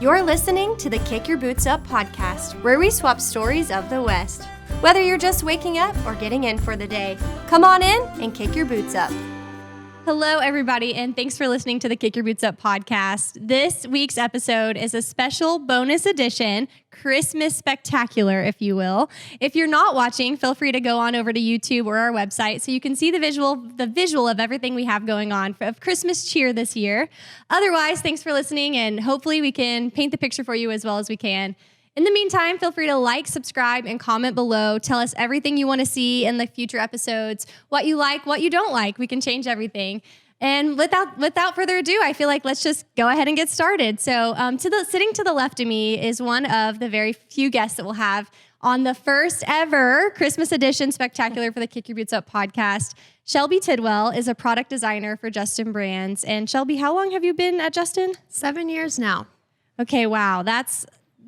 You're listening to the Kick Your Boots Up podcast, where we swap stories of the West. Whether you're just waking up or getting in for the day, come on in and kick your boots up. Hello, everybody, and thanks for listening to the Kick Your Boots Up podcast. This week's episode is a special bonus edition, Christmas spectacular, if you will. If you're not watching, feel free to go on over to YouTube or our website so you can see the visual of everything we have going on of Christmas cheer this year. Otherwise, thanks for listening, and hopefully we can paint the picture for you as well as we can. In the meantime, feel free to like, subscribe, and comment below. Tell us everything you want to see in the future episodes, what you like, what you don't like. We can change everything. And without further ado, I feel like let's just go ahead and get started. So sitting to the left of me is one of the very few guests that we'll have on the first ever Christmas edition spectacular for the Kick Your Boots Up podcast. Shelbi Tidwell is a product designer for Justin Brands. And Shelbi, how long have you been at Justin? 7 years now. Okay, wow.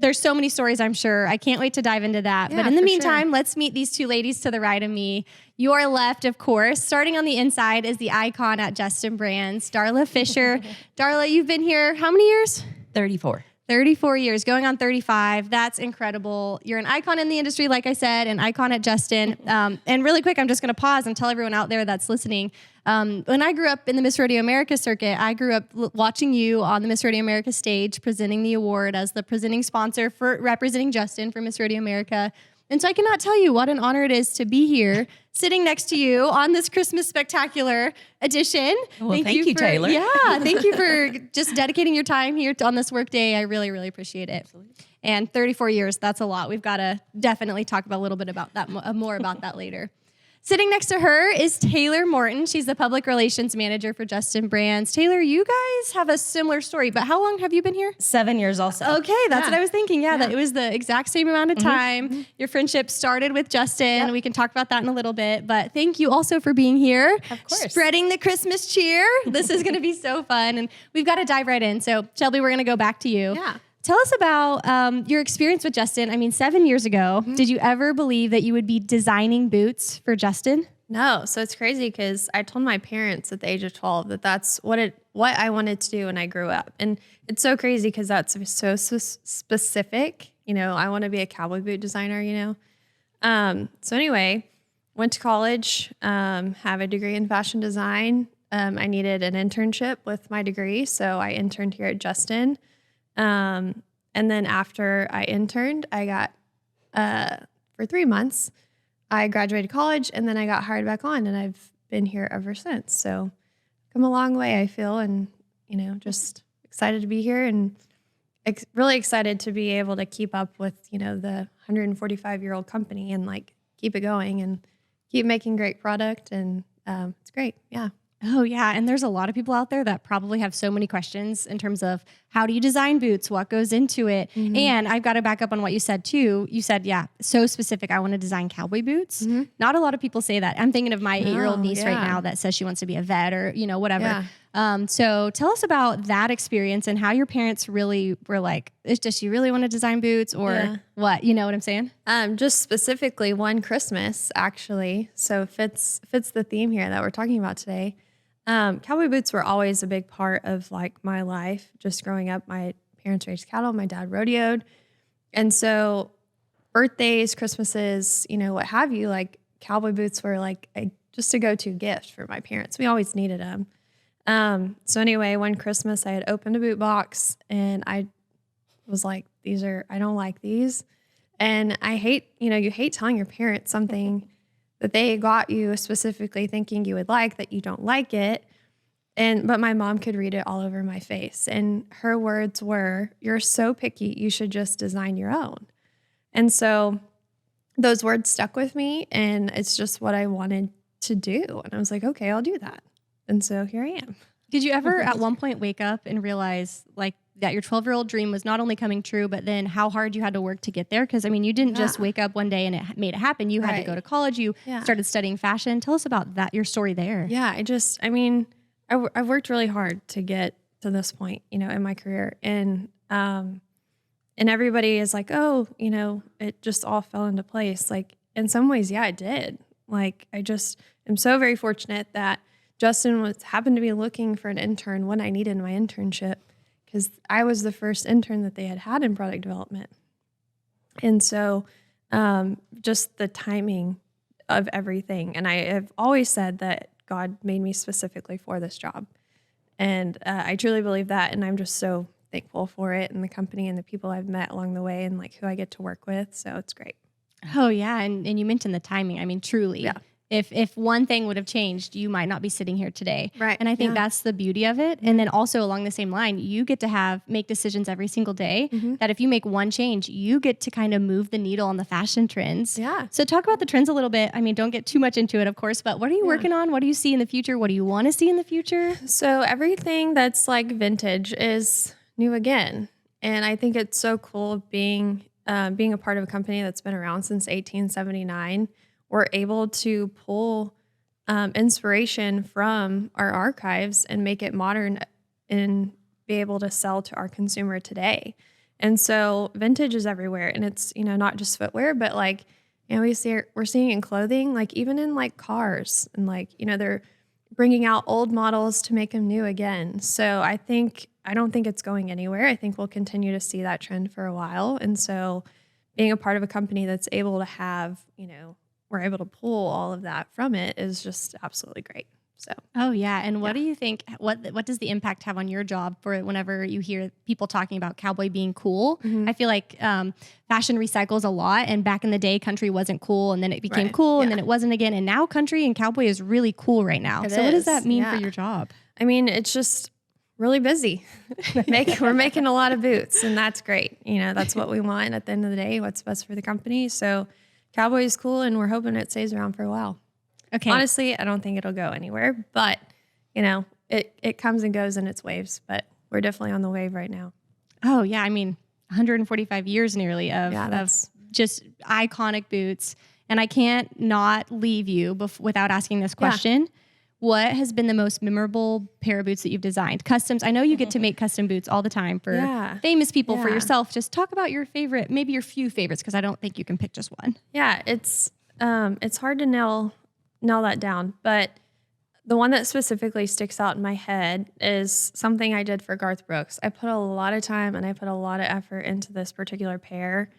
There's so many stories, I'm sure. I can't wait to dive into that. Yeah, but in the meantime, sure. Let's meet these two ladies to the right of me. Your left, of course, starting on the inside is the icon at Justin Brands, Darla Fisher. Darla, you've been here how many years? 34. 34 years, going on 35. That's incredible. You're an icon in the industry, like I said, an icon at Justin. And really quick, I'm just going to pause and tell everyone out there that's listening. When I grew up in the Miss Rodeo America circuit, I grew up watching you on the Miss Rodeo America stage, presenting the award as the presenting sponsor for representing Justin for Miss Rodeo America. And so I cannot tell you what an honor it is to be here, sitting next to you on this Christmas spectacular edition. Well, thank you, Taylor. Yeah, thank you for just dedicating your time here on this work day. I really, really appreciate it. Absolutely. And 34 years, that's a lot. We've got to definitely talk about a little bit about that, more about that later. Sitting next to her is Taylor Morton. She's the public relations manager for Justin Brands. Taylor, you guys have a similar story, but how long have you been here? 7 years also. Okay, that's what I was thinking. Yeah, that it was the exact same amount of time. Mm-hmm. Your friendship started with Justin. Yep. We can talk about that in a little bit, but thank you also for being here. Of course. Spreading the Christmas cheer. This is going to be so fun, and we've got to dive right in. So, Shelbi, we're going to go back to you. Yeah. Tell us about your experience with Justin. I mean, 7 years ago, did you ever believe that you would be designing boots for Justin? No. So it's crazy because I told my parents at the age of 12 that that's what I wanted to do when I grew up. And it's so crazy because that's so specific. You know, I want to be a cowboy boot designer, you know. So anyway, went to college, have a degree in fashion design. I needed an internship with my degree. So I interned here at Justin. And then after I interned, I got, for 3 months, I graduated college and then I got hired back on and I've been here ever since. So come a long way, I feel, and, you know, just excited to be here and really excited to be able to keep up with, you know, the 145-year-old company and like keep it going and keep making great product. And, it's great. Yeah. Oh, yeah. And there's a lot of people out there that probably have so many questions in terms of how do you design boots? What goes into it? Mm-hmm. And I've got to back up on what you said, too. You said, yeah, so specific. I want to design cowboy boots. Mm-hmm. Not a lot of people say that. I'm thinking of my 8-year-old niece right now that says she wants to be a vet or, you know, whatever. Yeah. So tell us about that experience and how your parents really were like, does she really want to design boots or what? You know what I'm saying? Just specifically one Christmas, actually. So fits the theme here that we're talking about today. Cowboy boots were always a big part of like my life. Just growing up, my parents raised cattle, my dad rodeoed. And so birthdays, Christmases, you know, what have you, like cowboy boots were like just a go-to gift for my parents. We always needed them. So anyway, one Christmas I had opened a boot box and I was like, I don't like these. And you hate telling your parents something that they got you specifically thinking you would like that you don't like it. But my mom could read it all over my face. And her words were, "You're so picky, you should just design your own." And so those words stuck with me and it's just what I wanted to do. And I was like, okay, I'll do that. And so here I am. Did you ever at one point wake up and realize like that your 12-year-old dream was not only coming true, but then how hard you had to work to get there? Because, I mean, you didn't just wake up one day and it made it happen. You had to go to college. You started studying fashion. Tell us about that, your story there. Yeah, I've worked really hard to get to this point, you know, in my career. And everybody is like, oh, you know, it just all fell into place. Like, in some ways, yeah, it did. Like, I just am so very fortunate that Justin happened to be looking for an intern when I needed my internship. because I was the first intern that they had in product development. And so just the timing of everything. And I have always said that God made me specifically for this job. And I truly believe that. And I'm just so thankful for it and the company and the people I've met along the way and like who I get to work with. So it's great. Oh yeah, and you mentioned the timing. I mean, truly. Yeah. If one thing would have changed, you might not be sitting here today. Right. And I think that's the beauty of it. And then also along the same line, you get to make decisions every single day that if you make one change, you get to kind of move the needle on the fashion trends. Yeah. So talk about the trends a little bit. I mean, don't get too much into it, of course, but what are you working on? What do you see in the future? What do you want to see in the future? So everything that's like vintage is new again. And I think it's so cool being a part of a company that's been around since 1879. We're able to pull inspiration from our archives and make it modern and be able to sell to our consumer today. And so vintage is everywhere. And it's, not just footwear, but like, we're seeing in clothing, like even in like cars and like, they're bringing out old models to make them new again. So I don't think it's going anywhere. I think we'll continue to see that trend for a while. And so being a part of a company that's able to have, we're able to pull all of that from it is just absolutely great. So. Oh yeah. And what do you think, what does the impact have on your job for whenever you hear people talking about Cowboy being cool? I feel like fashion recycles a lot, and back in the day, country wasn't cool, and then it became cool, and then it wasn't again. And now country and Cowboy is really cool right now. So what does that mean for your job? I mean, it's just really busy. We're making a lot of boots, and that's great. That's what we want at the end of the day, what's best for the company. So Cowboy is cool, and we're hoping it stays around for a while. Okay. Honestly, I don't think it'll go anywhere, but it comes and goes in its waves, but we're definitely on the wave right now. Oh yeah. I mean, 145 years nearly of just iconic boots. And I can't not leave you without asking this question. What has been the most memorable pair of boots that you've designed? Customs. I know you get to make custom boots all the time for famous people, for yourself. Just talk about your favorite, maybe your few favorites, because I don't think you can pick just one. Yeah, it's hard to nail that down, but the one that specifically sticks out in my head is something I did for Garth Brooks. I put a lot of time and I put a lot of effort into this particular pair.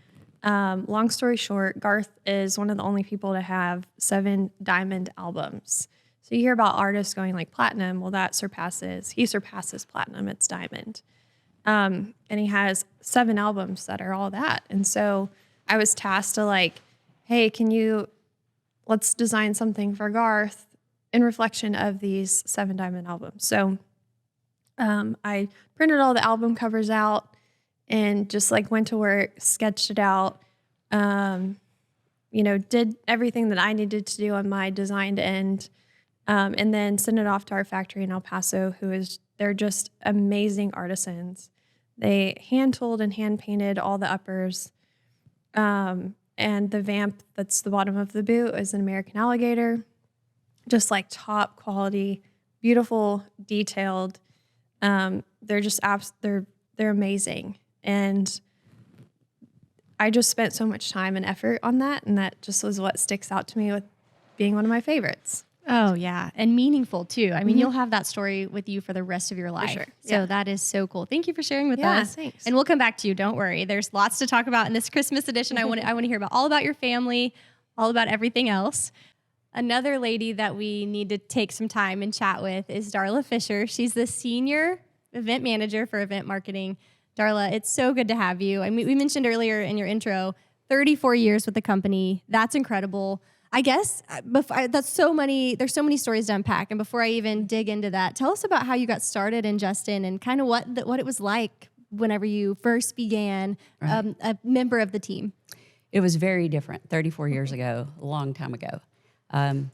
Long story short, Garth is one of the only people to have 7 diamond albums. So you hear about artists going like platinum. Well, he surpasses platinum. It's diamond. And he has 7 albums that are all that. And so I was tasked to like, hey, let's design something for Garth in reflection of these 7 diamond albums. So I printed all the album covers out and just like went to work, sketched it out, did everything that I needed to do on my designed end, and then sent it off to our factory in El Paso, they're just amazing artisans. They hand tooled and hand painted all the uppers. And the vamp that's the bottom of the boot is an American alligator, just like top quality, beautiful, detailed. They're just they're amazing. And I just spent so much time and effort on that. And that just was what sticks out to me with being one of my favorites. Oh yeah. And meaningful too. I mean, you'll have that story with you for the rest of your life. Sure. So that is so cool. Thank you for sharing with Yeah, us. thanks. And we'll come back to you. Don't worry. There's lots to talk about in this Christmas edition. I want to hear all about your family, all about everything else. Another lady that we need to take some time and chat with is Darla Fisher. She's the senior event manager for event marketing. Darla, it's so good to have you. I mean, we mentioned earlier in your intro, 34 years with the company. That's incredible. I guess there's so many stories to unpack. And before I even dig into that, tell us about how you got started in Justin and kind of what it was like whenever you first began a member of the team. It was very different 34 years ago, a long time ago.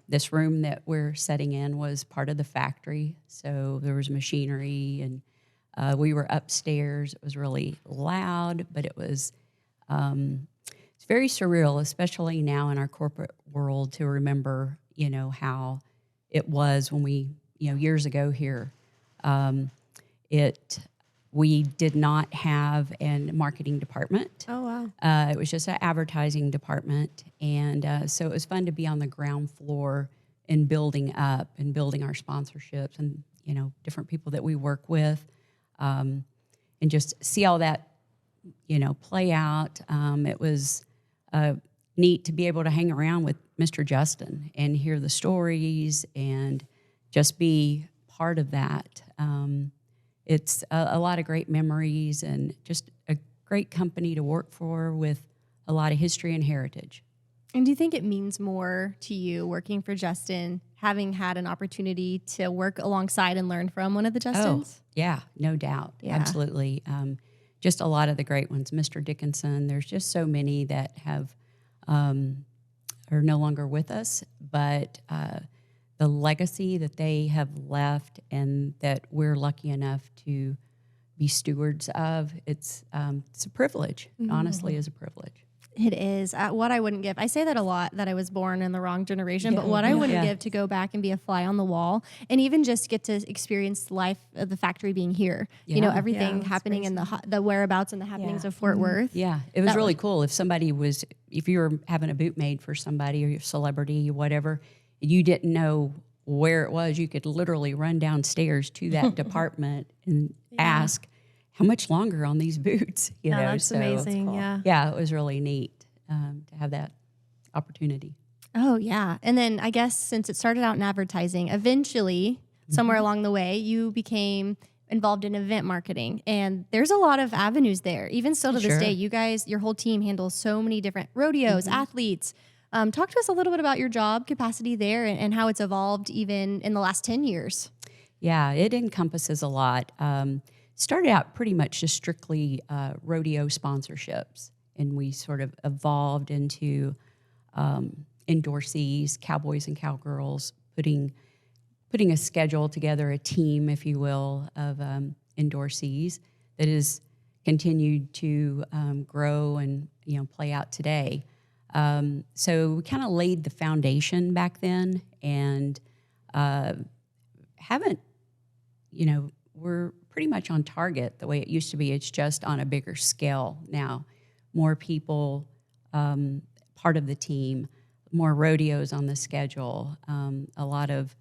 This room that we're setting in was part of the factory. So there was machinery and we were upstairs. It was really loud, but it was it's very surreal, especially now in our corporate world, to remember, how it was when we, years ago here. We did not have a marketing department. Oh, wow. It was just an advertising department. And so it was fun to be on the ground floor and building up and building our sponsorships and, different people that we work with. and just see all that, play out. It was neat to be able to hang around with Mr. Justin and hear the stories and just be part of that. It's a lot of great memories and just a great company to work for with a lot of history and heritage. And do you think it means more to you working for Justin, having had an opportunity to work alongside and learn from one of the Justins? Oh, yeah, no doubt. Yeah. Absolutely. Just a lot of the great ones. Mr. Dickinson, there's just so many that have are no longer with us, but the legacy that they have left and that we're lucky enough to be stewards of, it's a privilege. It honestly is a privilege. It is. What I wouldn't give, I say that a lot, that I was born in the wrong generation, but what I wouldn't give to go back and be a fly on the wall and even just get to experience life of the factory being here. Everything happening in the whereabouts and the happenings of Fort Worth. Yeah, it was really cool. If you were having a boot made for somebody or your celebrity or whatever, you didn't know where it was, you could literally run downstairs to that department and ask, how much longer on these boots? That's amazing. Cool. Yeah, it was really neat to have that opportunity. Oh, yeah. And then I guess since it started out in advertising, eventually, somewhere along the way, you became involved in event marketing. And there's a lot of avenues there. Even still to this day, you guys, your whole team handles so many different rodeos, athletes. Talk to us a little bit about your job capacity there and how it's evolved even in the last 10 years. Yeah, it encompasses a lot. Started out pretty much just strictly rodeo sponsorships, and we sort of evolved into endorsees, cowboys and cowgirls, putting a schedule together, a team, if you will, of endorsees that has continued to grow and play out today. So we kind of laid the foundation back then, and haven't, we're pretty much on target the way it used to be. It's just on a bigger scale now. More people, part of the team, more rodeos on the schedule, a lot of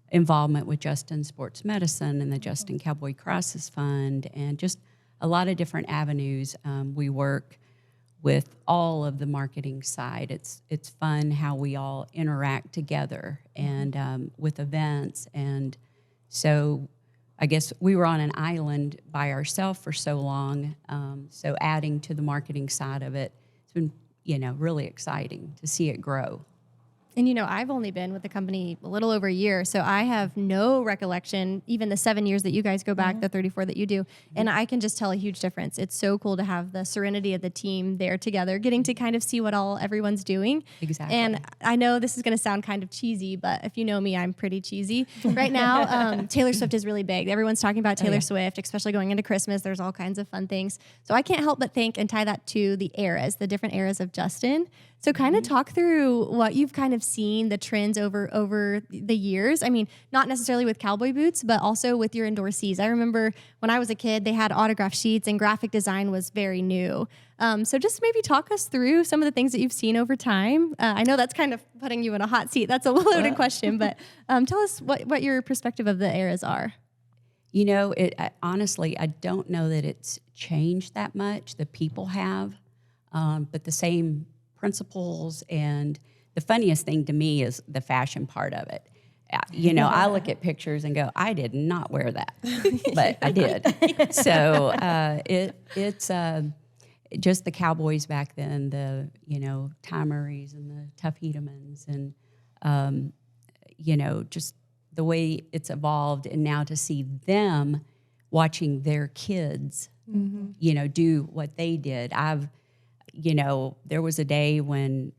involvement with Justin Sports Medicine and the Justin Cowboy Crosses Fund, and just a lot of different avenues. We work with all of the marketing side. It's fun how we all interact together and with events. And so I guess we were on an island by ourselves for so long. So adding to the marketing side of it, it's been, really exciting to see it grow. And, I've only been with the company a little over a year, so I have no recollection, even the 7 years that you guys go back, the 34 that you do, and I can just tell a huge difference. It's so cool to have the serenity of the team there together, getting to kind of see what everyone's doing. Exactly. And I know this is going to sound kind of cheesy, but if you know me, I'm pretty cheesy. Right now, Taylor Swift is really big. Everyone's talking about Taylor Swift, especially going into Christmas. There's all kinds of fun things. So I can't help but think and tie that to the eras, the different eras of Justin. So kind of talk through what you've kind of seen, the trends over the years. I mean, not necessarily with cowboy boots, but also with your endorsees. I remember when I was a kid, they had autograph sheets and graphic design was very new. So just maybe talk us through some of the things that you've seen over time. I know that's kind of putting you in a hot seat. That's a loaded question, but tell us what your perspective of the eras are. Honestly, I don't know that it's changed that much. The people have, but the same principles. And the funniest thing to me is the fashion part of it. I look at pictures and go, I did not wear that, but I did. So it's just the cowboys back then, the Timeries and the Tough Hedemans, and just the way it's evolved, and now to see them watching their kids, do what they did. There was a day when,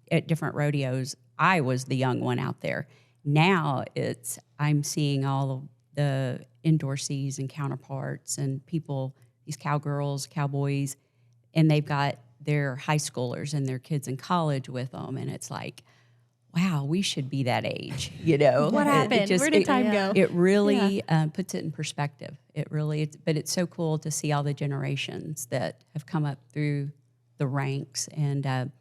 at different rodeos, I was the young one out there. Now I'm seeing all of the endorsees and counterparts and people, these cowgirls, cowboys, and they've got their high schoolers and their kids in college with them. And it's like, wow, we should be that age, What happened? Where did time go? It really puts it in perspective. But it's so cool to see all the generations that have come up through the ranks and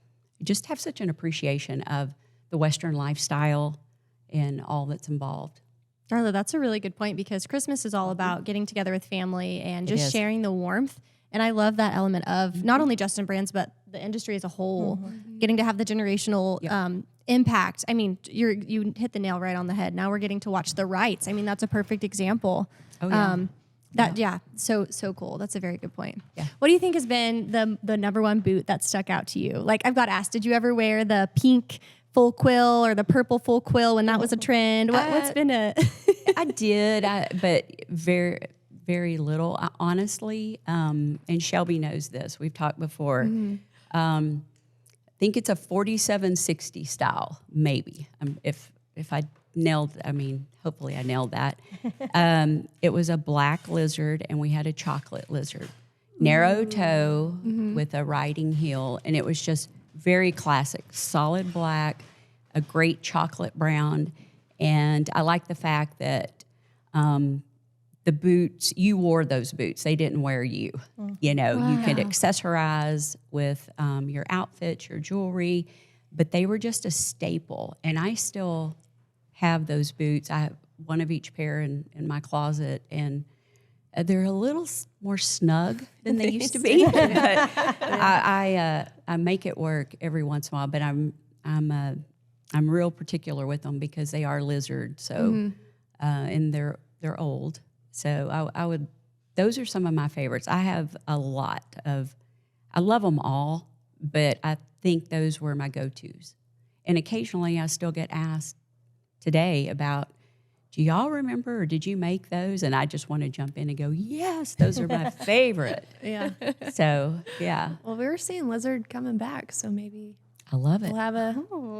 just have such an appreciation of the Western lifestyle and all that's involved. Darla, that's a really good point because Christmas is all about getting together with family and just sharing the warmth. And I love that element of not only Justin Brands, but the industry as a whole, getting to have the generational impact. I mean, you hit the nail right on the head. Now we're getting to watch the rights. I mean, that's a perfect example. Oh, yeah. So cool. That's a very good point. Yeah. What do you think has been the number one boot that stuck out to you? Like I've got asked, did you ever wear the pink full quill or the purple full quill when that was a trend? What's been I did, but very, very little. Honestly, and Shelbi knows this. We've talked before. I think it's a 4760 style, maybe. If I nailed, hopefully I nailed that. It was a black lizard, and we had a chocolate lizard. Narrow toe with a riding heel, and it was just very classic, solid black, a great chocolate brown. And I like the fact that the boots, you wore those boots. They didn't wear you. You know, you could accessorize with your outfits, your jewelry, but they were just a staple. And I still have those boots. I have one of each pair in my closet, and they're a little more snug than they used to be. But I make it work every once in a while. But I'm real particular with them because they are lizard. So and they're old. So I would. Those are some of my favorites. I have a lot of. I love them all, but I think those were my go-tos. And occasionally, I still get asked today about, do y'all remember or did you make those? And I just want to jump in and go, yes, those are my favorite. Yeah. So, yeah. Well, we were seeing lizard coming back, so maybe I love it. we'll have a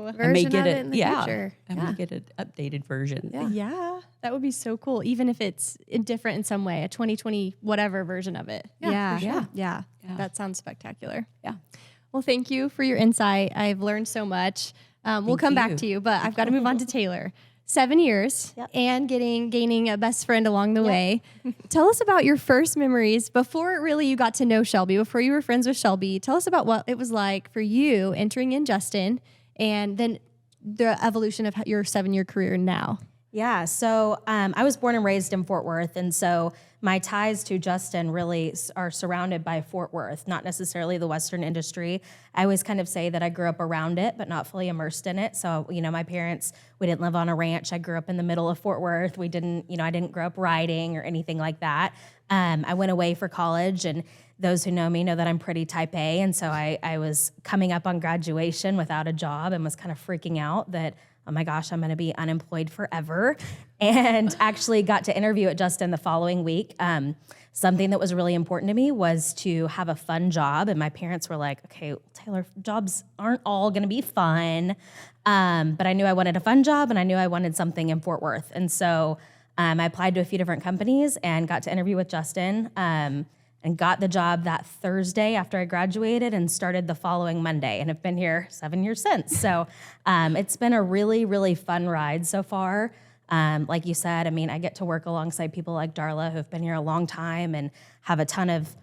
I version may of get it in the future. I may get an updated version. Yeah. That would be so cool, even if it's different in some way, a 2020 whatever version of it. Yeah, for sure. Yeah. That sounds spectacular. Yeah. Well, thank you for your insight. I've learned so much. We'll come back to you, but I've got to move on to Taylor. 7 years and gaining a best friend along the way. Tell us about your first memories before really you got to know Shelbi, before you were friends with Shelbi. Tell us about what it was like for you entering in Justin and then the evolution of your 7-year career now. Yeah, so I was born and raised in Fort Worth, and so my ties to Justin really are surrounded by Fort Worth, not necessarily the Western industry. I always kind of say that I grew up around it, but not fully immersed in it. So, my parents, we didn't live on a ranch. I grew up in the middle of Fort Worth. I didn't grow up riding or anything like that. I went away for college, and those who know me know that I'm pretty type A, and so I was coming up on graduation without a job and was kind of freaking out that, oh my gosh, I'm going to be unemployed forever. And actually got to interview at Justin the following week. Something that was really important to me was to have a fun job. And my parents were like, okay, Taylor, jobs aren't all going to be fun. But I knew I wanted a fun job and I knew I wanted something in Fort Worth. And so I applied to a few different companies and got to interview with Justin. And got the job that Thursday after I graduated and started the following Monday and have been here 7 years since. So it's been a really, really fun ride so far. Like you said, I get to work alongside people like Darla who have been here a long time and have a ton of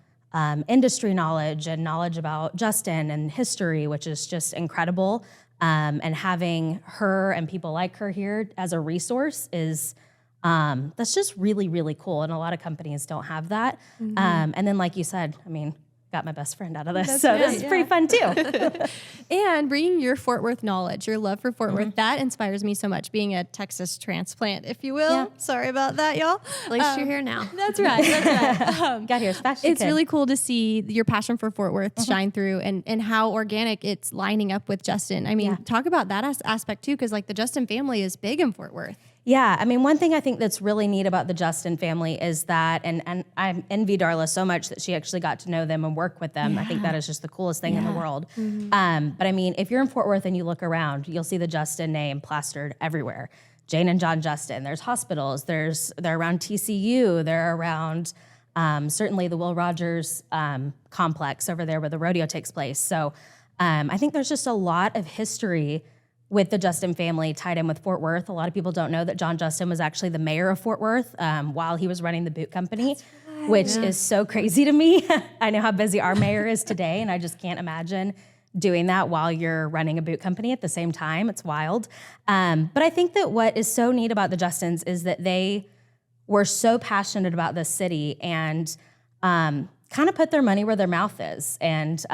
industry knowledge and knowledge about Justin and history, which is just incredible. And having her and people like her here as a resource is that's just really, really cool. And a lot of companies don't have that. And then, like you said, got my best friend out of this. This is pretty fun too. And bringing your Fort Worth knowledge, your love for Fort Worth, that inspires me so much, being a Texas transplant, if you will. Yeah. Sorry about that, y'all. At least you're here now. That's right. Got here as fast as you It's could. really cool to see your passion for Fort Worth shine through and how organic it's lining up with Justin. Talk about that aspect too, because the Justin family is big in Fort Worth. Yeah, one thing I think that's really neat about the Justin family is that, and I envy Darla so much that she actually got to know them and work with them. I think that is just the coolest thing in the world. But if you're in Fort Worth and you look around, you'll see the Justin name plastered everywhere. Jane and John Justin, there's hospitals, they're around TCU, they're around certainly the Will Rogers complex over there where the rodeo takes place. So I think there's just a lot of history with the Justin family tied in with Fort Worth. A lot of people don't know that John Justin was actually the mayor of Fort Worth while he was running the boot company, which is so crazy to me. I know how busy our mayor is today, and I just can't imagine doing that while you're running a boot company at the same time. It's wild. But I think that what is so neat about the Justins is that they were so passionate about this city and kind of put their money where their mouth is, and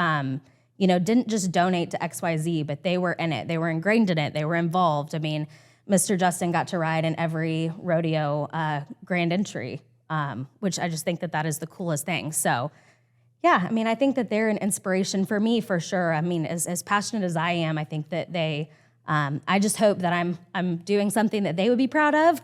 didn't just donate to XYZ, but they were in it. They were ingrained in it. They were involved. I mean, Mr. Justin got to ride in every rodeo grand entry, which I just think that is the coolest thing. So yeah, I mean, I think that they're an inspiration for me for sure. I mean, as passionate as I am, I think that they, I just hope that I'm doing something that they would be proud of,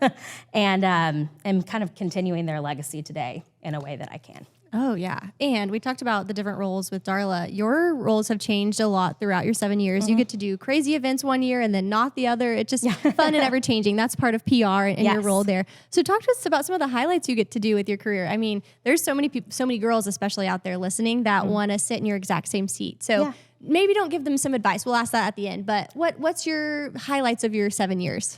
and am kind of continuing their legacy today in a way that I can. Oh, yeah. And we talked about the different roles with Darla. Your roles have changed a lot throughout your 7 years. You get to do crazy events one year and then not the other. It's just fun and ever changing. That's part of PR and your role there. So talk to us about some of the highlights you get to do with your career. I mean, there's so many people, so many girls, especially out there listening, that want to sit in your exact same seat. So maybe don't give them some advice. We'll ask that at the end. But what's your highlights of your 7 years?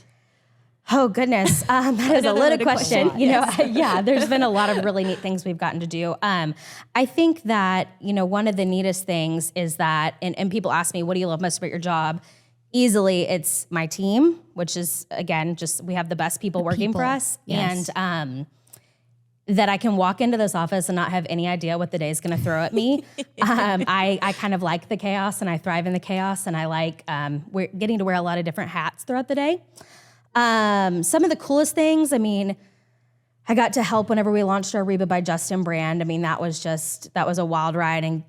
Oh, goodness. That is a loaded question. There's been a lot of really neat things we've gotten to do. I think that, one of the neatest things is that, and people ask me, what do you love most about your job? Easily, it's my team, which is, again, just we have the best people working for us. Yes. And that I can walk into this office and not have any idea what the day is going to throw at me. I kind of like the chaos, and I thrive in the chaos, and I like we're getting to wear a lot of different hats throughout the day. Some of the coolest things, I mean, I got to help whenever we launched our Reba by Justin brand. I mean, that was a wild ride. And,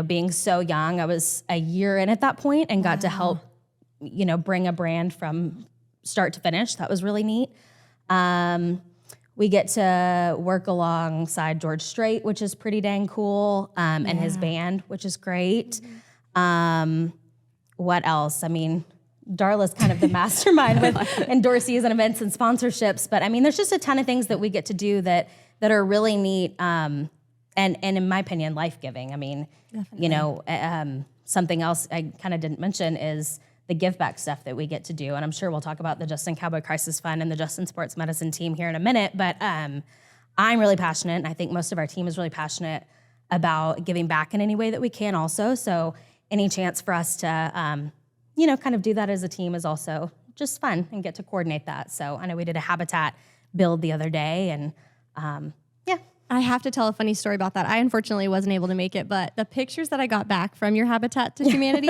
being so young, I was a year in at that point and got to help, bring a brand from start to finish. That was really neat. We get to work alongside George Strait, which is pretty dang cool, and his band, which is great. What else? I mean, Darla's kind of the mastermind with endorsees and events and sponsorships. But I mean, there's just a ton of things that we get to do that are really neat, and in my opinion, life-giving. I mean, something else I kind of didn't mention is the give back stuff that we get to do. And I'm sure we'll talk about the Justin Cowboy Crisis Fund and the Justin Sports Medicine team here in a minute. But I'm really passionate, and I think most of our team is really passionate about giving back in any way that we can also. So any chance for us to kind of do that as a team is also just fun and get to coordinate that. So I know we did a habitat build the other day, and I have to tell a funny story about that. I unfortunately wasn't able to make it, but the pictures that I got back from your Habitat to Humanity,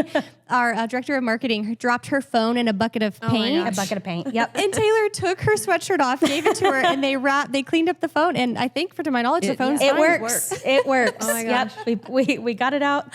our director of marketing dropped her phone in a bucket of paint. A bucket of paint, yep. And Taylor took her sweatshirt off, gave it to her, and they cleaned up the phone. And I think, to my knowledge, the phone's fine. It works. It works. Oh my gosh. Yep. We got it out,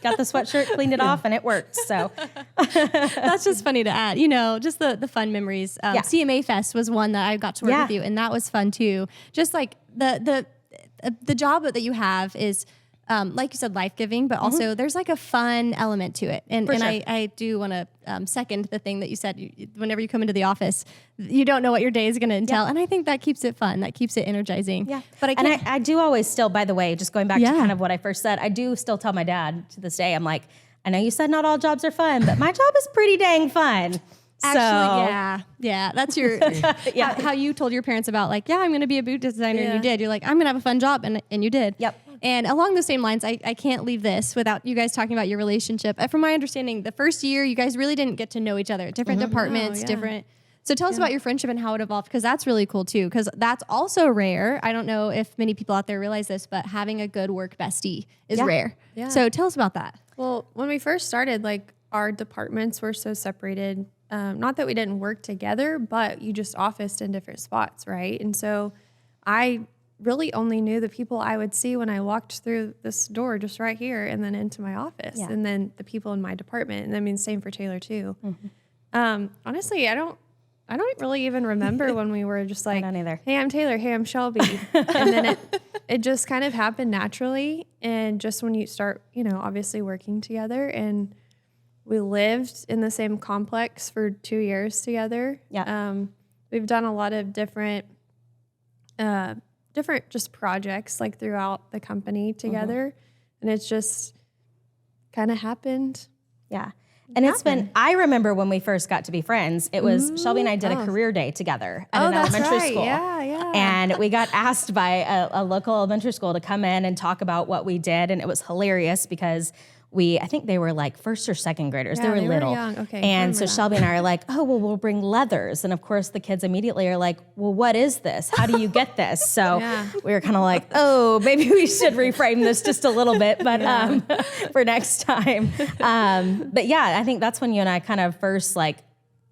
got the sweatshirt, cleaned it off, and it worked. So that's just funny to add. Just the fun memories. CMA Fest was one that I got to work with you, and that was fun too. Just like the job that you have is, like you said, life-giving, but also there's like a fun element to it. And sure. I do want to second the thing that you said. Whenever you come into the office, you don't know what your day is going to entail. And I think that keeps it fun. That keeps it energizing. Yeah. But I do always still, by the way, just going back to kind of what I first said, I do still tell my dad to this day, I'm like, I know you said not all jobs are fun, but my job is pretty dang fun. Actually, yeah, that's your how you told your parents about like, I'm going to be a boot designer, and you did. You're like, I'm going to have a fun job, and you did. Yep. And along the same lines, I can't leave this without you guys talking about your relationship. From my understanding, the first year, you guys really didn't get to know each other. Different departments, different. So tell us about your friendship and how it evolved, because that's really cool too, because that's also rare. I don't know if many people out there realize this, but having a good work bestie is rare. Yeah. So tell us about that. Well, when we first started, like our departments were so separated. Not that we didn't work together, but you just officed in different spots, right? And so I really only knew the people I would see when I walked through this door just right here and then into my office, and then the people in my department. And I mean, same for Taylor too. Honestly, I don't really even remember when we were just like, hey, I'm Taylor, hey, I'm Shelbi. And then it just kind of happened naturally. And just when you start, obviously working together, and we lived in the same complex for 2 years together. Yeah. We've done a lot of different just projects like throughout the company together. And it's just kind of happened. Yeah. And it's been, I remember when we first got to be friends, it was Shelbi and I did a career day together at an elementary school. Yeah. And we got asked by a local elementary school to come in and talk about what we did. And it was hilarious because I think they were like first or second graders. Yeah, they were little. young. Okay, I And so remember that. Shelby and I are like, oh, well, we'll bring leathers. And of course the kids immediately are like, well, what is this? How do you get this? So we were kind of like, oh, maybe we should reframe this just a little bit, but for next time. But yeah, I think that's when you and I kind of first like,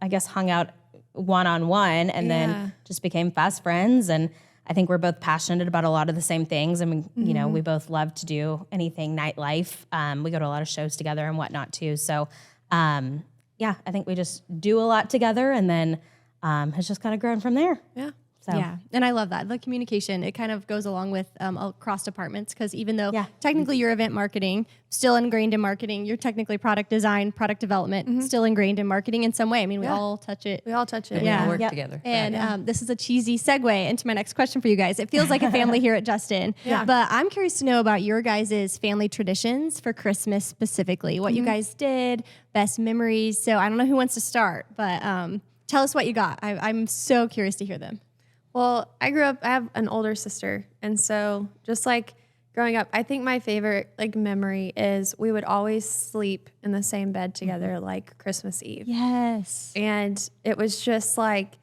I guess, hung out one-on-one and then just became fast friends. And I think we're both passionate about a lot of the same things. I mean, you know, we both love to do anything nightlife. We go to a lot of shows together and whatnot too. So, yeah, I think we just do a lot together and then has just kind of grown from there. Yeah. So. Yeah, and I love that. The communication, it kind of goes along with across departments because even though Yeah. technically you're event marketing, still ingrained in marketing, you're technically product design, product development, still ingrained in marketing in some way. I mean, we all touch it. We all touch it. We all work Yep. together. And this is a cheesy segue into my next question for you guys. It feels like a family here at Justin. But I'm curious to know about your guys' family traditions for Christmas specifically, what you guys did, best memories. So I don't know who wants to start, but tell us what you got. I'm so curious to hear them. Well, I have an older sister. And so just like growing up, I think my favorite like memory is we would always sleep in the same bed together like Christmas Eve. Yes. And it was just like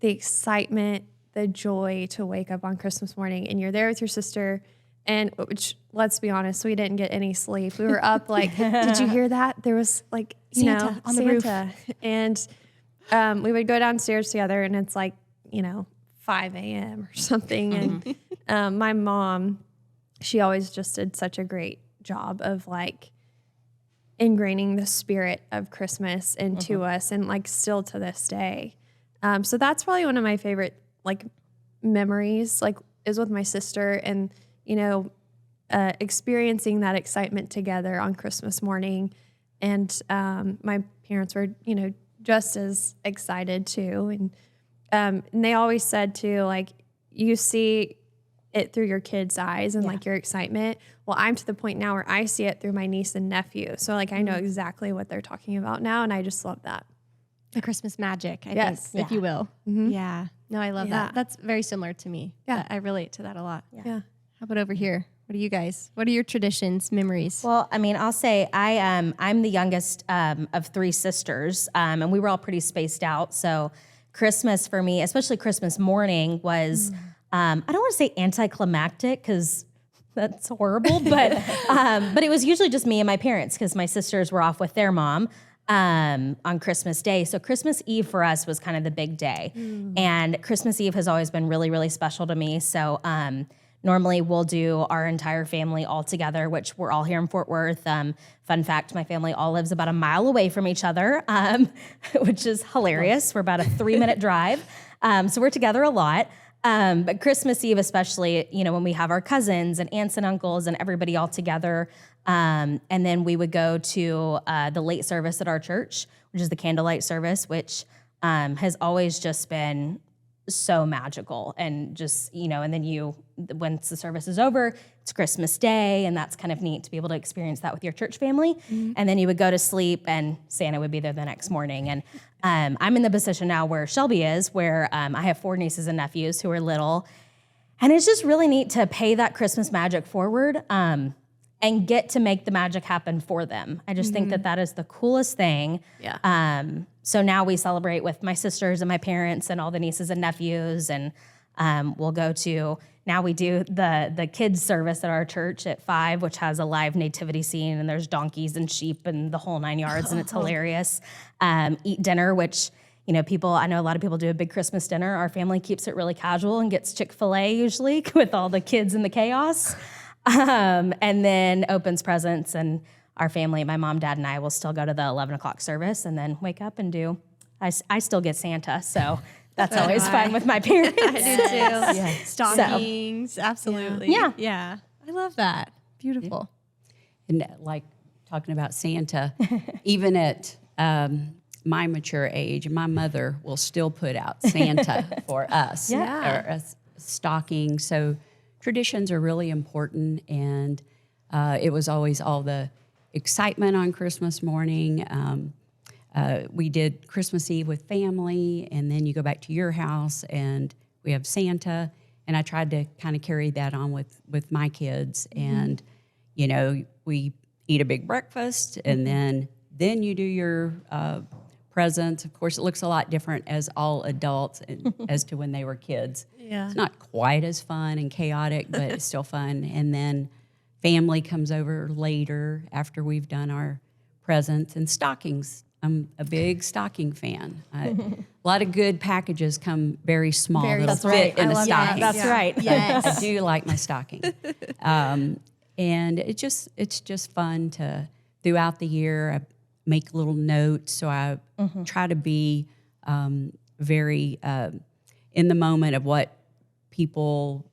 the excitement, the joy to wake up on Christmas morning and you're there with your sister. And which, let's be honest, we didn't get any sleep. We were up like, did you hear that? There was like, Santa on the roof. And we would go downstairs together and it's like, 5 a.m. or something. And my mom, she always just did such a great job of like ingraining the spirit of Christmas into us and like still to this day. So that's probably one of my favorite like memories, like is with my sister and, experiencing that excitement together on Christmas morning. And my parents were, just as excited too. And they always said too, like, you see it through your kids' eyes and like your excitement. Well, I'm to the point now where I see it through my niece and nephew. So like, I know exactly what they're talking about now. And I just love that. The Christmas magic, I Yes. think, if you will. Yeah. No, I love Yeah. that. That's very similar to me. Yeah. I relate to that a lot. Yeah. How about over here? What are you guys? What are your traditions, memories? Well, I mean, I'll say I'm the youngest of 3 sisters, and we were all pretty spaced out. So Christmas for me, especially Christmas morning, was I don't want to say anticlimactic because that's horrible, but it was usually just me and my parents because my sisters were off with their mom on Christmas Day. So Christmas Eve for us was kind of the big day, and Christmas Eve has always been really, really special to me. So normally we'll do our entire family all together, which we're all here in Fort Worth. Fun fact, my family all lives about a mile away from each other, which is hilarious. We're about a 3-minute drive. So we're together a lot. But Christmas Eve, especially, when we have our cousins and aunts and uncles and everybody all together. And then we would go to the late service at our church, which is the candlelight service, which has always just been so magical. And just, and then once the service is over, it's Christmas Day, and that's kind of neat to be able to experience that with your church family. And then you would go to sleep, and Santa would be there the next morning. And I'm in the position now where Shelby is, where I have 4 nieces and nephews who are little. And it's just really neat to pay that Christmas magic forward and get to make the magic happen for them. I just think that is the coolest thing. Yeah. So now we celebrate with my sisters and my parents and all the nieces and nephews, and we'll go to, now we do the kids service at our church at 5, which has a live nativity scene, and there's donkeys and sheep and the whole 9 yards, and it's hilarious. Eat dinner, which, I know a lot of people do a big Christmas dinner. Our family keeps it really casual and gets Chick-fil-A usually with all the kids and the chaos. And then opens presents, and our family, my mom, dad, and I will still go to the 11 o'clock service and then wake up and I still get Santa, so that's always fun with my parents. I do too. Stockings, absolutely. Yeah. Yeah. I love that. Beautiful. And like talking about Santa, even at my mature age, my mother will still put out Santa for us, or a stocking. So traditions are really important, and it was always all the excitement on Christmas morning. We did Christmas Eve with family, and then you go back to your house, and we have Santa. And I tried to kind of carry that on with my kids, and we eat a big breakfast, and then you do your presents. Of course, it looks a lot different as all adults as to when they were kids. Yeah. It's not quite as fun and chaotic, but it's still fun. And then family comes over later after we've done our presents and stockings. I'm a big stocking fan. A lot of good packages come very small that'll fit in a stocking. That's right. Yes. I do like my stocking. And it's just fun to, throughout the year, I make little notes. So I try to be very in the moment of what people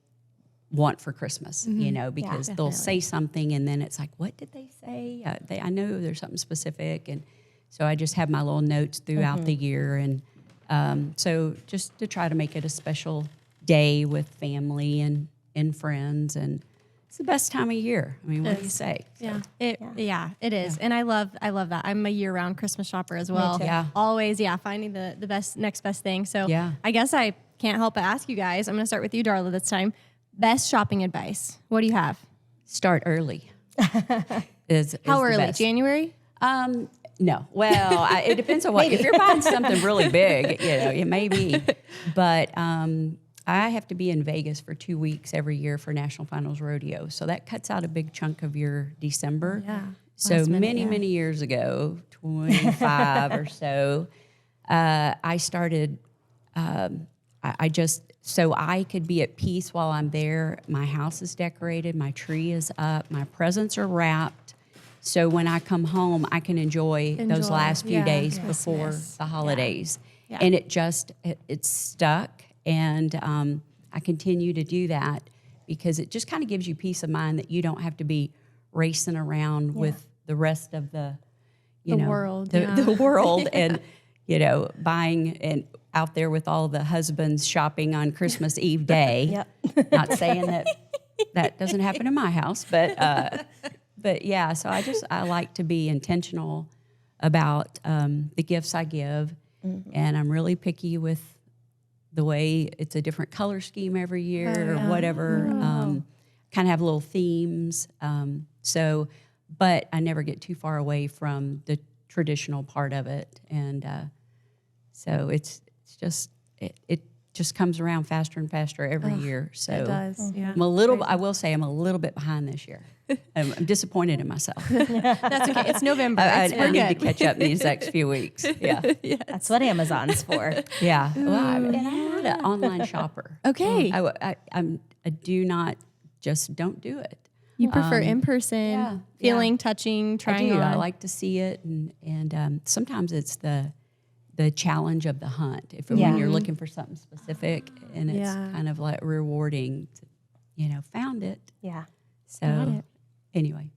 want for Christmas, you know, because they'll say something and then it's like, what did they say? I know there's something specific. And so I just have my little notes throughout the year. And so just to try to make it a special day with family and friends. And it's the best time of year. I mean, what do you say? Yeah. It is. And I love that. I'm a year-round Christmas shopper as well. Yeah. Always, finding the next best thing. So I guess I can't help but ask you guys. I'm going to start with you, Darla, this time. Best shopping advice. What do you have? Start early. is How the early? best. January? No. Well, it depends on what. If you're buying something really big, you know, it may be. But I have to be in Vegas for 2 weeks every year for National Finals Rodeo. So that cuts out a big chunk of your December. Yeah. So many years ago, 25 or so, I started, I just, so I could be at peace while I'm there. My house is decorated, my tree is up, my presents are wrapped. So when I come home, I can enjoy those last few days before the holidays. Yeah. And it's stuck. And I continue to do that because it just kind of gives you peace of mind that you don't have to be racing around with the rest of the world. the world, and buying and out there with all the husbands shopping on Christmas Eve day. Not saying that doesn't happen in my house, but yeah. So I like to be intentional about the gifts I give, and I'm really picky with the way it's a different color scheme every year or whatever. Kind of have little themes. But I never get too far away from the traditional part of it. And so it just comes around faster and faster every year. So It does. Yeah. I will say I'm a little bit behind this year. I'm disappointed in myself. That's okay. It's November. I We're need to good. catch up these next few weeks. Yeah. That's what Amazon's for. Yeah. Well, and I'm not an online shopper. Okay. I do not, just don't do it. You prefer in person, feeling, touching, trying on. I like to see it, and sometimes it's the challenge of the hunt. When you're looking for something specific, and it's kind of like rewarding to, found it. Yeah. So anyway.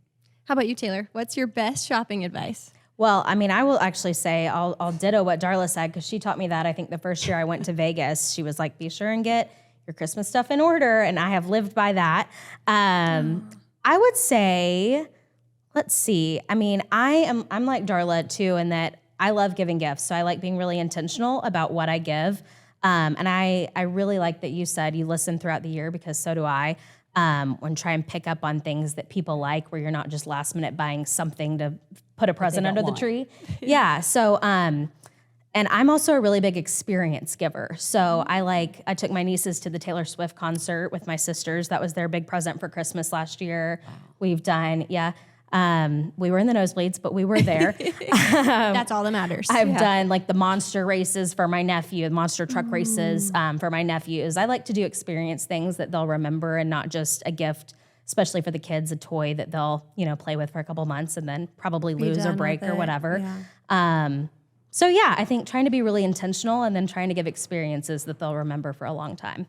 How about you, Taylor? What's your best shopping advice? Well, I mean, I will actually say I'll ditto what Darla said because she taught me that. I think the first year I went to Vegas, she was like, "Be sure and get your Christmas stuff in order," and I have lived by that. I would say, let's see. I mean, I'm like Darla too, in that I love giving gifts, so I like being really intentional about what I give. And I really like that you said you listen throughout the year because so do I. When try and pick up on things that people like, where you're not just last minute buying something to put a present under the tree. So, and I'm also a really big experience giver. So I took my nieces to the Taylor Swift concert with my sisters. That was their big present for Christmas last year. Wow. We've done, we were in the nosebleeds, but we were there. That's all that matters. I've done like the monster races for my nephew, the monster truck races for my nephews. I like to do experience things that they'll remember and not just a gift, especially for the kids, a toy that they'll, play with for a couple months and then probably lose or break or whatever. Yeah. So I think trying to be really intentional and then trying to give experiences that they'll remember for a long time.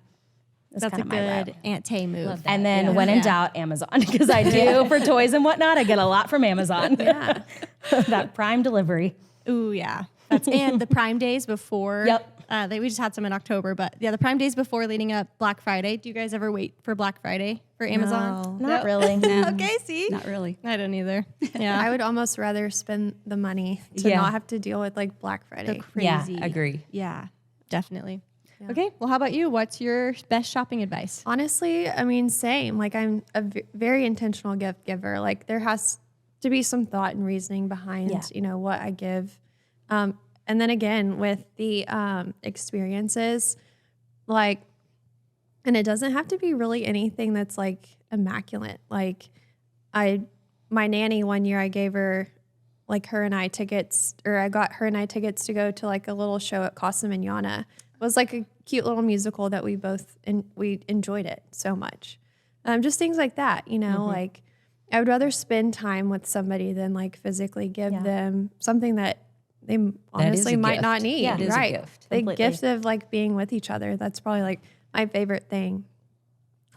That's a good Aunt Tay move. And then when in doubt, Amazon, because I do for toys and whatnot. I get a lot from Amazon. That Prime delivery. Ooh, yeah. And the Prime days before. Yep. We just had some in October, but the Prime days before leading up Black Friday. Do you guys ever wait for Black Friday for Amazon? No. Not really. No. Okay, see? Not really. I don't either. Yeah. I would almost rather spend the money to not have to deal with like Black Friday. Crazy. Yeah, agree. Yeah, definitely. Okay, well, how about you? What's your best shopping advice? Honestly, I mean, same. Like I'm a very intentional gift giver. Like to be some thought and reasoning behind, Yeah. you know, what I give. And then again, with the experiences, like, and it doesn't have to be really anything that's like immaculate. Like my nanny one year, I gave her like her and I tickets, or I got her and I tickets to go to like a little show at Casa Manana. It was like a cute little musical that we both, and we enjoyed it so much. Just things like that, you know, like I would rather spend time with somebody than like physically give them something that they honestly might gift. not need. Yeah. It is a Right. gift. The Completely. gift of like being with each other. That's probably like my favorite thing.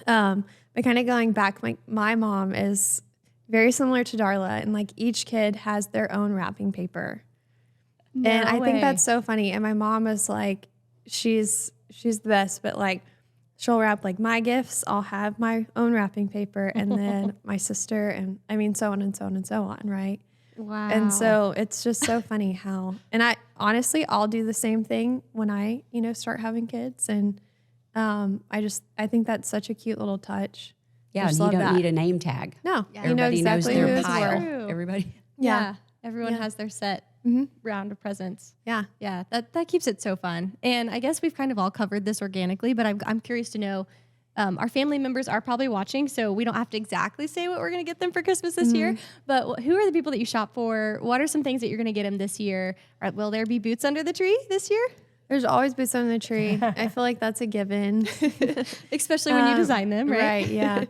But kind of going back, my mom is very similar to Darla, and like each kid has their own wrapping paper. And I think that's so funny. And my mom is like, she's the best, but like she'll wrap like my gifts. I'll have my own wrapping paper, and then my sister, and I mean, so on and so on and so on. Right. Wow. And so it's just so funny how, and I honestly, I'll do the same thing when I, you know, start having kids. And I think that's such a cute little touch. Yeah, Just and you love don't that. need a name tag. No, Yeah. you know Everybody knows exactly who their it's pile. for. True. Everybody. Yeah. Everyone Yeah. has their set round of presents. Yeah. Yeah, that keeps it so fun. And I guess we've kind of all covered this organically, but I'm curious to know, our family members are probably watching, so we don't have to exactly say what we're going to get them for Christmas this year. But who are the people that you shop for? What are some things that you're going to get them this year? Will there be boots under the tree this year? There's always boots on the tree. I feel like that's a given. Especially when you design them, right? Right. Yeah.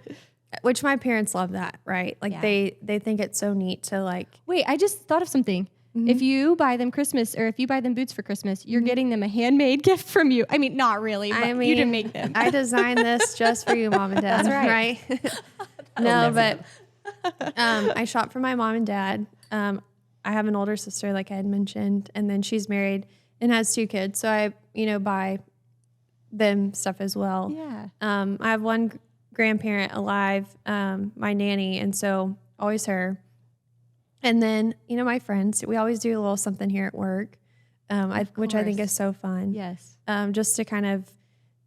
Which my parents love that, right? Like Yeah. they think it's so neat to like, Wait, I just thought of something. If you buy them Christmas, or if you buy them boots for Christmas, you're getting them a handmade gift from you. I mean, not really, but I mean, you didn't make them. I designed this just for you, Mom and Dad. That's right. No, but I shop for my mom and dad. I have an older sister, like I had mentioned, and then she's married and has 2 kids. So I, you know, buy them stuff as well. Yeah. I have one grandparent alive, my nanny, and so always her. And then, you know, my friends, we always do a little something here at work, which I think is so fun. Yes. Just to kind of,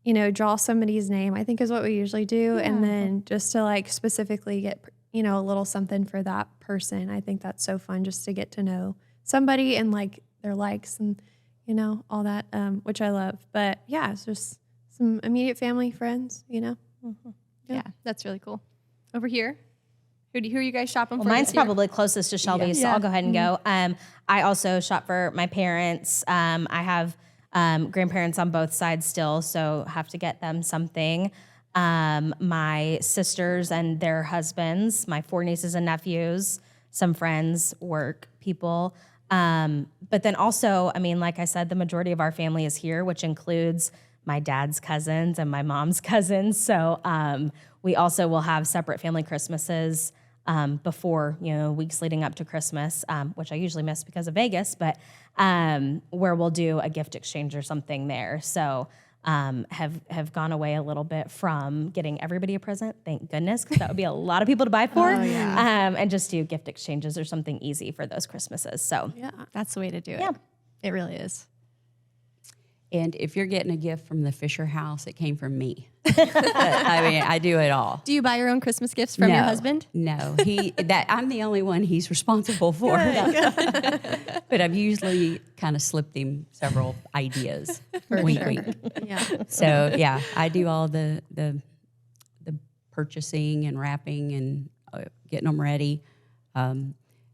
you know, draw somebody's name, I think is what we usually do. And then just to like specifically get, you know, a little something for that person. I think that's so fun just to get to know somebody and like their likes and, you know, all that, which I love. But yeah, it's just some immediate family, friends, you know. Yeah, that's really cool. Over here, who are you guys shopping Well, for? mine's this year? probably closest to Shelby, so Yeah. I'll go ahead and go. I also shop for my parents. I have grandparents on both sides still, so have to get them something. My sisters and their husbands, my 4 nieces and nephews, some friends, work people. But then also, I mean, like I said, the majority of our family is here, which includes my dad's cousins and my mom's cousins. So we also will have separate family Christmases before, you know, weeks leading up to Christmas, which I usually miss because of Vegas, but where we'll do a gift exchange or something there. So have gone away a little bit from getting everybody a present, thank goodness, because that would be a lot of people to buy for. And just do gift exchanges or something easy for those Christmases. So Yeah. That's the way to do it. Yeah. It really is. And if you're getting a gift from the Fisher house, it came from me. I mean, I do it all. Do you buy your own Christmas gifts from your No, husband? No, I'm the only one he's responsible for. But I've usually kind of slipped him several ideas. Wink, wink. Yeah. So yeah, I do all the purchasing and wrapping and getting them ready.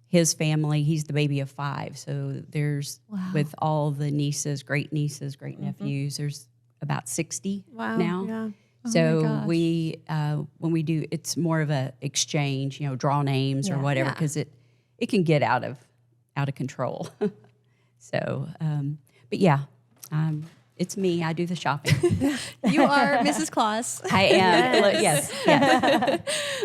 His family, he's the baby of 5, so there's with all the nieces, great nephews. There's about 60 Wow. now. Yeah. So we, when we do, it's more of a exchange, you know, draw names or whatever, Yeah. because it can get out of control. So, but yeah, it's me. I do the shopping. You are Mrs. Claus. I am. Yes.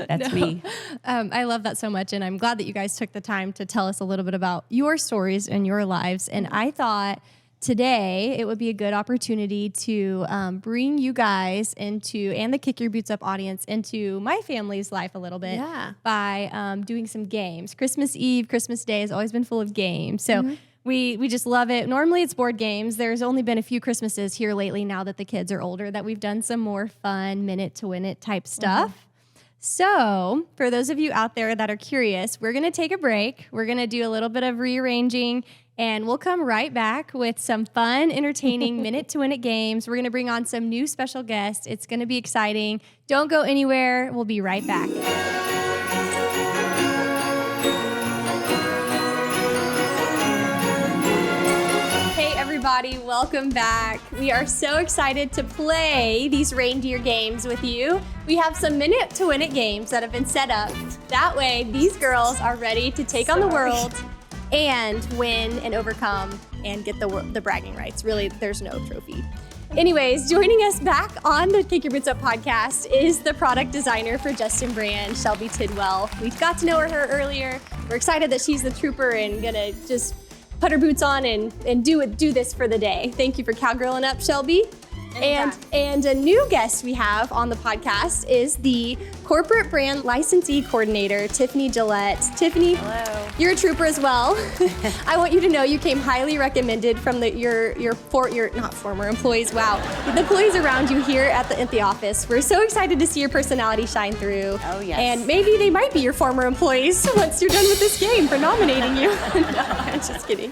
That's me. I love that so much, and I'm glad that you guys took the time to tell us a little bit about your stories and your lives. And I thought today it would be a good opportunity to bring you guys into, and the Kick Your Boots Up audience, into my family's life a little bit Yeah. by doing some games. Christmas Eve, Christmas Day has always been full of games. So we just love it. Normally it's board games. There's only been a few Christmases here lately now that the kids are older that we've done some more fun minute to win it type stuff. So, for those of you out there that are curious, we're going to take a break. We're going to do a little bit of rearranging, and we'll come right back with some fun, entertaining Minute to Win It games. We're going to bring on some new special guests. It's going to be exciting. Don't go anywhere. We'll be right back. Everybody, welcome back. We are so excited to play these reindeer games with you. We have some Minute to Win It games that have been set up. That way, these girls are ready to take on the world and win and overcome and get the bragging rights. Really, there's no trophy. Anyways, joining us back on the Kick Your Boots Up podcast is the product designer for Justin Brand, Shelbi Tidwell. We got to know her earlier. We're excited that she's the trooper and gonna just put her boots on and do this for the day. Thank you for cowgirling up, Shelbi. And a new guest we have on the podcast is the corporate brand licensee coordinator, Tiffany Gillette. Tiffany, hello. You're a trooper as well. I want you to know you came highly recommended from your not former employees. Wow, the employees around you here at the office. We're so excited to see your personality shine through. Oh yes. And maybe they might be your former employees once you're done with this game for nominating you. No, I'm just kidding.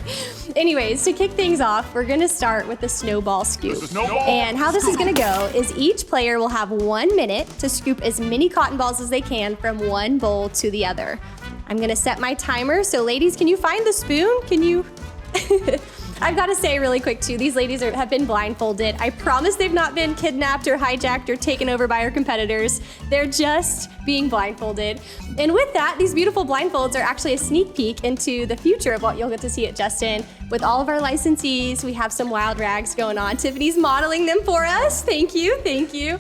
Anyways, to kick things off, we're gonna start with the snowball scoop. And how this is gonna go is each player will have 1 minute to scoop as many cotton balls as they can from one bowl to the other. I'm gonna set my timer, so ladies, can you find the spoon? Can you? I've got to say really quick too, these ladies have been blindfolded. I promise they've not been kidnapped or hijacked or taken over by our competitors. They're just being blindfolded. And with that, these beautiful blindfolds are actually a sneak peek into the future of what you'll get to see at Justin. With all of our licensees, we have some wild rags going on. Tiffany's modeling them for us. Thank you, thank you.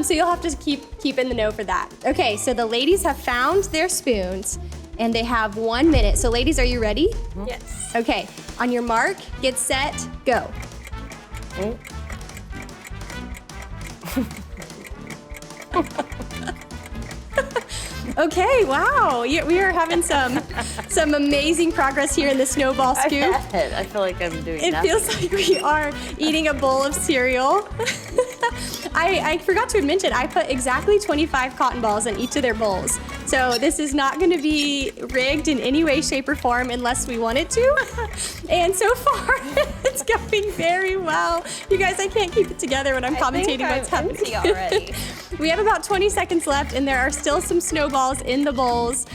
So you'll have to keep in the know for that. Okay, so the ladies have found their spoons and they have 1 minute. So ladies, are you ready? Yes. Okay, on your mark, get set, go. Okay, wow, we are having some amazing progress here in the snowball scoop. I feel like I'm doing It nothing. feels like we are eating a bowl of cereal. I forgot to mention, I put exactly 25 cotton balls in each of their bowls. So this is not going to be rigged in any way, shape, or form unless we want it to. And so far, it's going very well. You guys, I can't keep it together when I'm commentating what's happening. Already. We have about 20 seconds left, and there are still some snowballs in the bowls.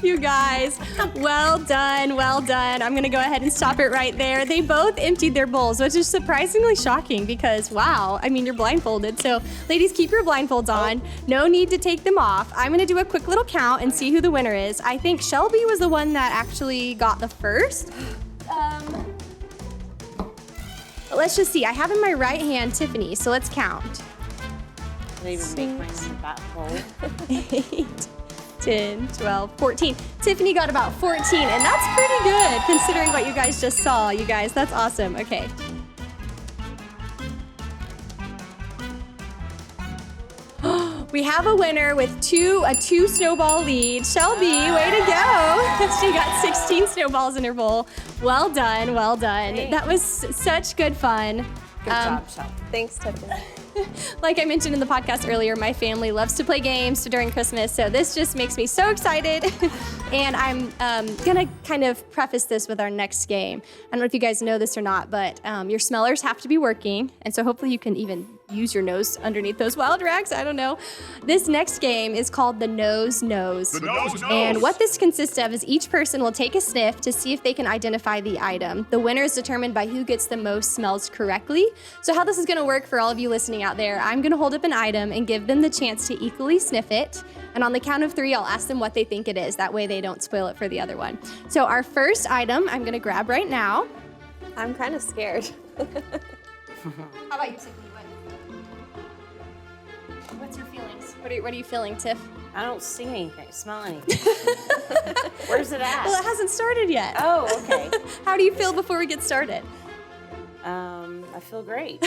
You guys, well done, well done. I'm gonna go ahead and stop it right there. They both emptied their bowls, which is surprisingly shocking because, wow, I mean, you're blindfolded. So ladies, keep your blindfolds on. No need to take them off. I'm gonna do a quick little count and see who the winner is. I think Shelbi was the one that actually got the first. But let's just see, I have in my right hand Tiffany, so let's count. I didn't even make mine in that bowl. 8, 10, 12, 14. Tiffany got about 14, and that's pretty good considering what you guys just saw, you guys. That's awesome. Okay. We have a winner with a two snowball lead. Shelbi, way to go. She got 16 snowballs in her bowl. Well done, well done. Thanks. That was such good fun. Good job, Shelbi. Thanks, Tiffany. Like I mentioned in the podcast earlier, my family loves to play games during Christmas, so this just makes me so excited. And I'm gonna kind of preface this with our next game. I don't know if you guys know this or not, but your smellers have to be working, and so hopefully you can even use your nose underneath those wild rags. I don't know. This next game is called the Nose Nose. The nose nose. And what this consists of is each person will take a sniff to see if they can identify the item. The winner is determined by who gets the most smells correctly. So how this is gonna work for all of you listening out there, I'm gonna hold up an item and give them the chance to equally sniff it. And on the count of 3, I'll ask them what they think it is. That way they don't spoil it for the other one. So our first item, I'm gonna grab right now. I'm kind of scared. How about you, Tiffany? What's your feelings? What are you feeling, Tiff? I don't see anything, smell anything. Where's it at? Well, it hasn't started yet. Oh, okay. How do you feel before we get started? I feel great.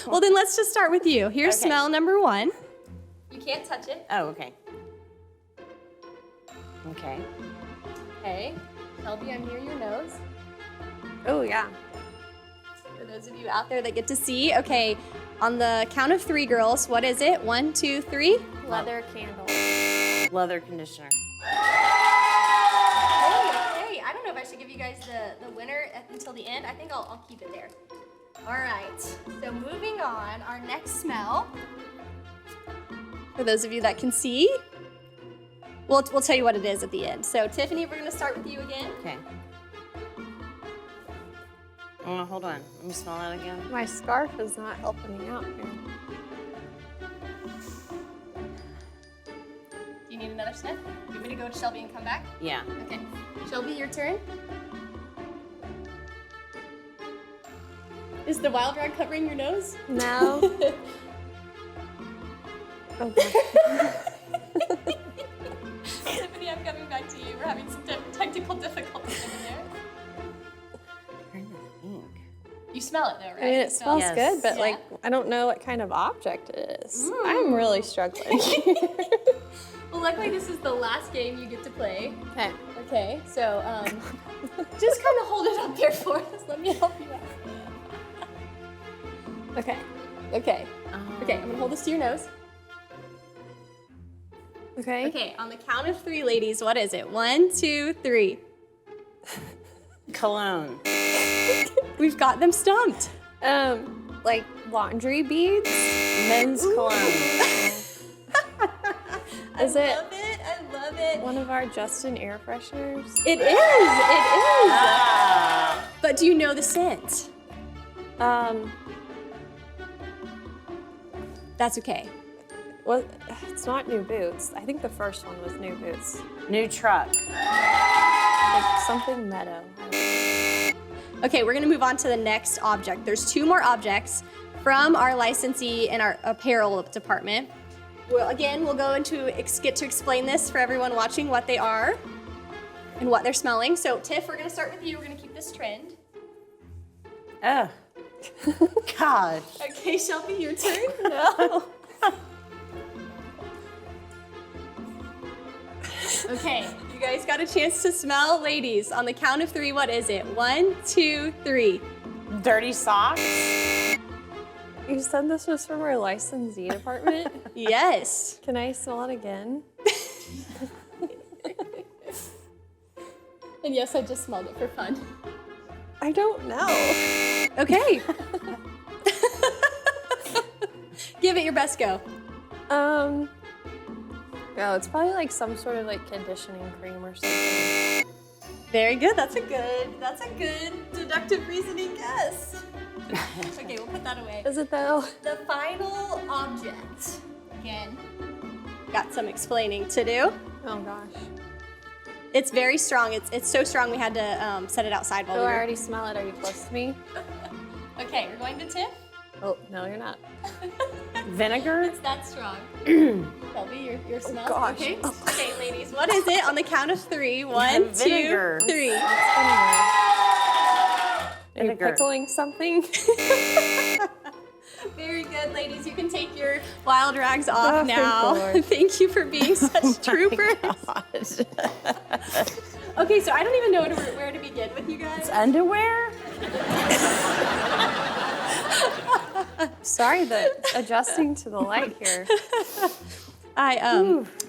Well, then let's just start with you. Here's Okay. smell number 1. You can't touch it. Oh, okay. Okay. Okay. Shelbi, I'm near your nose. Oh, yeah. For those of you out there that get to see, okay, On the count of 3, girls, what is it? 1, 2, 3. Leather candle. Leather conditioner. Hey, I don't know if I should give you guys the winner until the end. I think I'll keep it there. All right, so moving on, our next smell. For those of you that can see, we'll tell you what it is at the end. So Tiffany, we're gonna start with you again. Okay. Oh, hold on. Let me smell that again. My scarf is not helping me out here. Do you need another sniff? You want me to go to Shelby and come back? Yeah. Okay. Shelby, your turn. Is the wild rag covering your nose? No. Okay. Tiffany, I'm coming back to you. We're having some technical difficulties over there. Trying to think. You smell it though, right? I mean, it smells Yes. good, but Yeah. like, I don't know what kind of object it is. I'm really struggling. Well, luckily this is the last game you get to play. Okay. Okay, so just kind of hold it up there for us. Let me help you out. Okay. Okay. Okay, I'm gonna hold this to your nose. Okay. Okay, on the count of 3, ladies, what is it? 1, 2, 3. Cologne. We've got them stumped. Like laundry beads. Men's cologne. Is it Love it. I love it. one of our Justin air fresheners? It is. It is. Ah. But do you know the scent? That's okay. Well, it's not new boots. I think the first one was new boots. New truck. Like something meadow. Okay, we're gonna move on to the next object. There's 2 more objects from our licensee and our apparel department. Well, again, we'll go into get to explain this for everyone watching what they are and what they're smelling. So, Tiff, we're gonna start with you. We're gonna keep this trend. Oh. God. Okay, Shelby, your turn. No. Okay, you guys got a chance to smell. Ladies, on the count of 3, what is it? 1, 2, 3. Dirty socks. You said this was from our licensee department? Yes. Can I smell it again? And yes, I just smelled it for fun. I don't know. Okay. Give it your best go. No, it's probably like some sort of like conditioning cream or something. Very good. That's a good deductive reasoning guess. Okay, we'll put that away. Is it though? The final object. Again, got some explaining to do. Oh gosh. It's very strong. It's so strong we had to set it outside while Oh, we I were. already smell it. Are you close to me? Okay, we're going to Tiff. Oh, no, you're not. Vinegar. It's that strong. Shelby, your smell. gosh. Okay. Okay, ladies, what is it on the count of 3? 1, 2, Vinegar. 3. Are you Vinegar. pickling something? Very good, ladies. You can take your wild rags off Oh, thank now. the Lord. Thank you for being such troopers. Okay, so I don't even know where to begin with you guys. Underwear. Sorry, but adjusting to the light here. I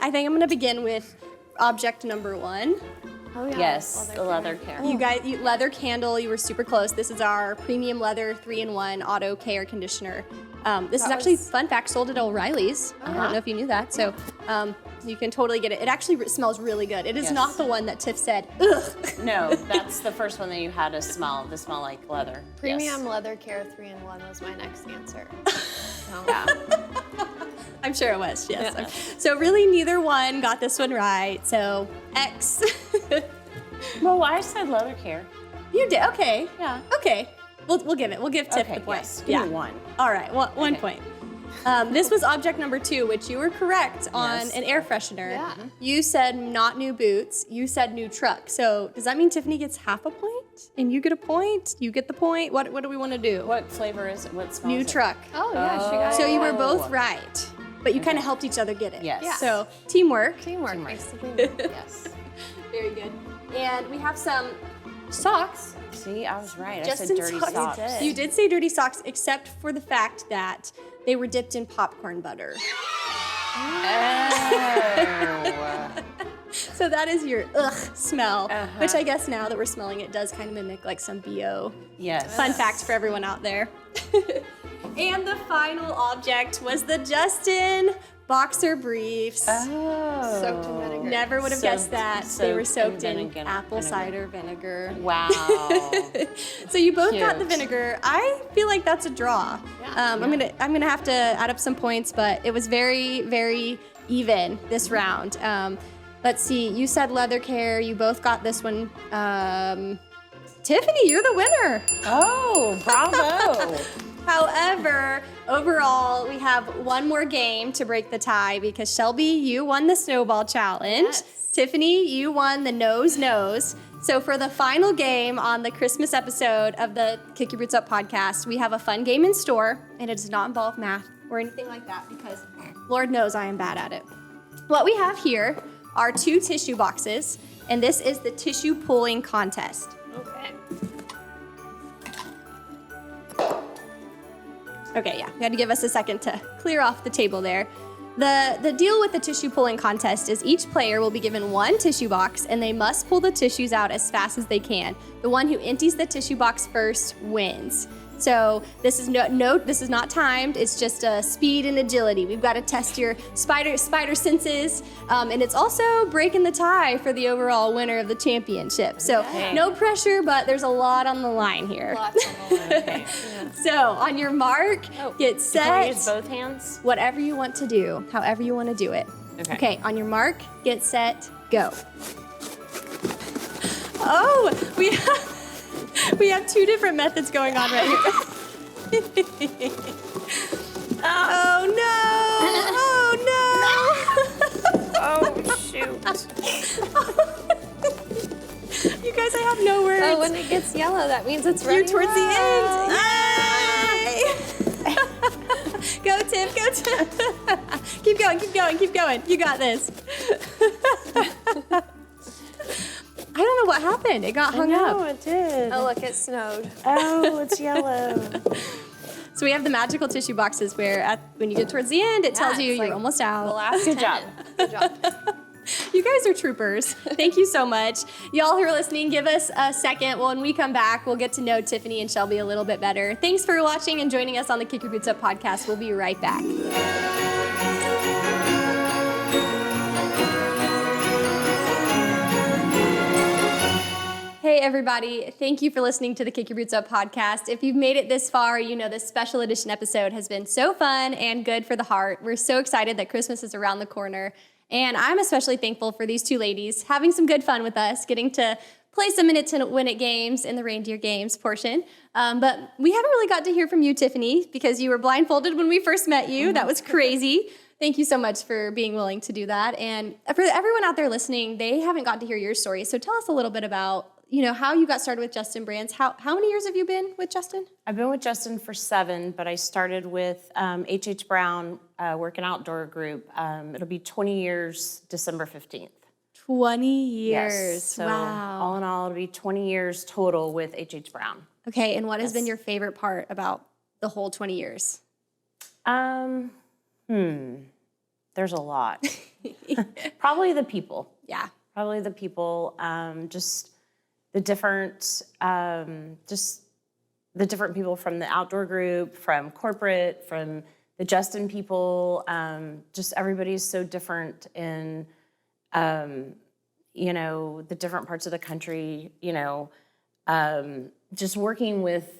think I'm gonna begin with object number 1. Oh yeah. Yes, the leather care. You guys, leather candle. You were super close. This is our premium leather 3-in-1 auto care conditioner. This is actually, fun fact, sold at O'Reilly's. I don't know if you knew that. So you can totally get it. It actually smells really good. It is Yes. not the one that Tiff said, ugh. No, that's the first one that you had to smell. To smell like leather. Premium Yes. leather care 3-in-1 was my next answer. Yeah. I'm sure it was, yes. So really neither one got this one right. So X. Well, I said leather care. You did, okay, yeah, okay. We'll give it, we'll give Tiff Okay, the point. yes. Give me 1. All right, one Okay. point. This was object number 2, which you were correct on Yes. an air freshener. Yeah. You said not new boots, you said new truck. So does that mean Tiffany gets half a point? And you get a point? You get the point? What do we want to do? What flavor is it? What smells New it? truck. Oh yeah, she got So it. you were both Oh. right, but you kind of helped each other get it. Yes. Yeah. So teamwork. Teamwork makes the dream work. Yes. Very good. And we have some socks. See, I was right. I Justin's said dirty socks. You did say dirty socks, except for the fact that they were dipped in popcorn butter. Oh. So that is your smell, which I guess now that we're smelling it does kind of mimic like some BO. Yes. Fun facts for everyone out there. And the final object was the Justin boxer briefs. Oh. Soaked in vinegar. Never would have guessed that. They were soaked in vinegar. apple cider vinegar. Wow. So you both got the Cute. vinegar. I feel like that's a draw. I'm gonna have to add up some points, but it was very, very even this round. Let's see. You said leather care. You both got this one. Tiffany, you're the winner. Oh, bravo. However, overall, we have one more game to break the tie because Shelbi, you won the snowball challenge. Yes. Tiffany, you won the nose. So for the final game on the Christmas episode of the Kick Your Boots Up podcast, we have a fun game in store, and it does not involve math or anything like that because Lord knows I am bad at it. What we have here are 2 tissue boxes, and this is the tissue pulling contest. Okay. Okay, yeah, you had to give us a second to clear off the table there. The deal with the tissue pulling contest is each player will be given 1 tissue box and they must pull the tissues out as fast as they can. The one who empties the tissue box first wins. So this is this is not timed. It's just speed and agility. We've got to test your spider senses, and it's also breaking the tie for the overall winner of the championship. So no pressure, but there's a lot on the line here. Lots on the line. Okay. So on your mark, get set. Can I use both hands? Whatever you want to do, however you want to do it. Okay, on your mark, get set, go. Oh, we have 2 different methods going on right here. Oh no! Oh, shoot. You guys, I have no words. Oh, when it gets yellow, that means it's ready. You're towards the end. Yay! Go, Tiff, go, Tiff. Keep going. You got this. I don't know what happened. It got hung up. No, it did. Oh, look, it snowed. Oh, it's yellow. So we have the magical tissue boxes where when you get towards the end, it tells you it's you're like almost out. The last Good 10. job. Good job. You guys are troopers. Thank you so much. Y'all who are listening, give us a second. Well, when we come back, we'll get to know Tiffany and Shelbi a little bit better. Thanks for watching and joining us on the Kick Your Boots Up podcast. We'll be right back. Hey everybody, thank you for listening to the Kick Your Boots Up podcast. If you've made it this far, you know this special edition episode has been so fun and good for the heart. We're so excited that Christmas is around the corner. And I'm especially thankful for these 2 ladies having some good fun with us, getting to play some Minute to Win It games in the Reindeer Games portion. But we haven't really got to hear from you, Tiffany, because you were blindfolded when we first met you. That was crazy. Thank you so much for being willing to do that. And for everyone out there listening, they haven't got to hear your story. So tell us a little bit about how you got started with Justin Brands. How many years have you been with Justin? I've been with Justin for 7, but I started with H.H. Brown Work and Outdoor Group. It'll be 20 years December 15th. 20 years. Yes. So wow. all in all, it'll be 20 years total with H.H. Brown. Okay, and what has been your favorite part about the whole 20 years? There's a lot. Probably the people. Yeah. Probably the people. Just the different people from the outdoor group, from corporate, from the Justin people. Just everybody's so different in, the different parts of the country. Just working with,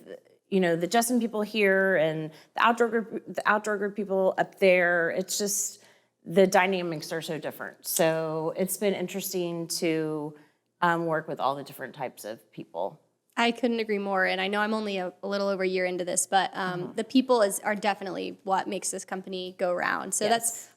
the Justin people here and the outdoor group people up there. It's just the dynamics are so different. So it's been interesting to work with all the different types of people. I couldn't agree more, and I know I'm only a little over a year into this, but the people are definitely what makes this company go round. So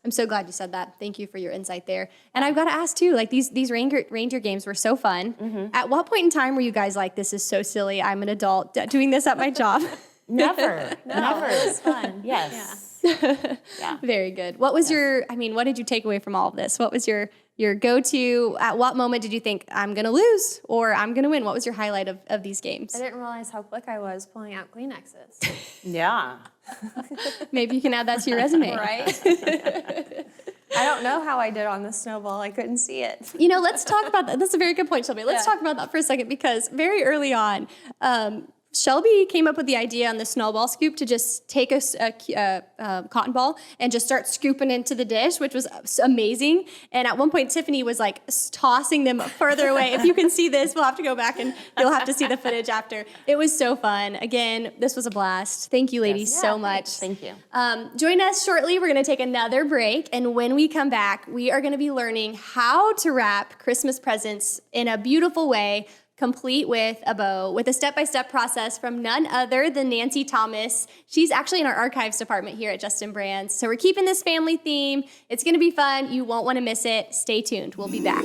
I'm so glad you said that. Thank you for your insight there. And I've got to ask too, like these Reindeer games were so fun. At what point in time were you guys like, this is so silly, I'm an adult doing this at my job? Never. It's fun. Yes. Yeah. Very good. What was what did you take away from all of this? What was your go-to? At what moment did you think, I'm going to lose or I'm going to win? What was your highlight of these games? I didn't realize how quick I was pulling out Kleenexes. Yeah. Maybe you can add that to your resume. Right? I don't know how I did on the snowball. I couldn't see it. Let's talk about that. That's a very good point, Shelby. Let's talk about that for a second, because very early on, Shelby came up with the idea on the snowball scoop to just take a cotton ball and just start scooping into the dish, which was amazing. And at one point, Tiffany was like tossing them further away. If you can see this, we'll have to go back and you'll have to see the footage after. It was so fun. Again, this was a blast. Thank you, ladies, so much. Thank you. Join us shortly. We're going to take another break. And when we come back, we are going to be learning how to wrap Christmas presents in a beautiful way, complete with a bow, with a step-by-step process from none other than Nancy Thomas. She's actually in our archives department here at Justin Brands. So we're keeping this family theme. It's going to be fun. You won't want to miss it. Stay tuned. We'll be back.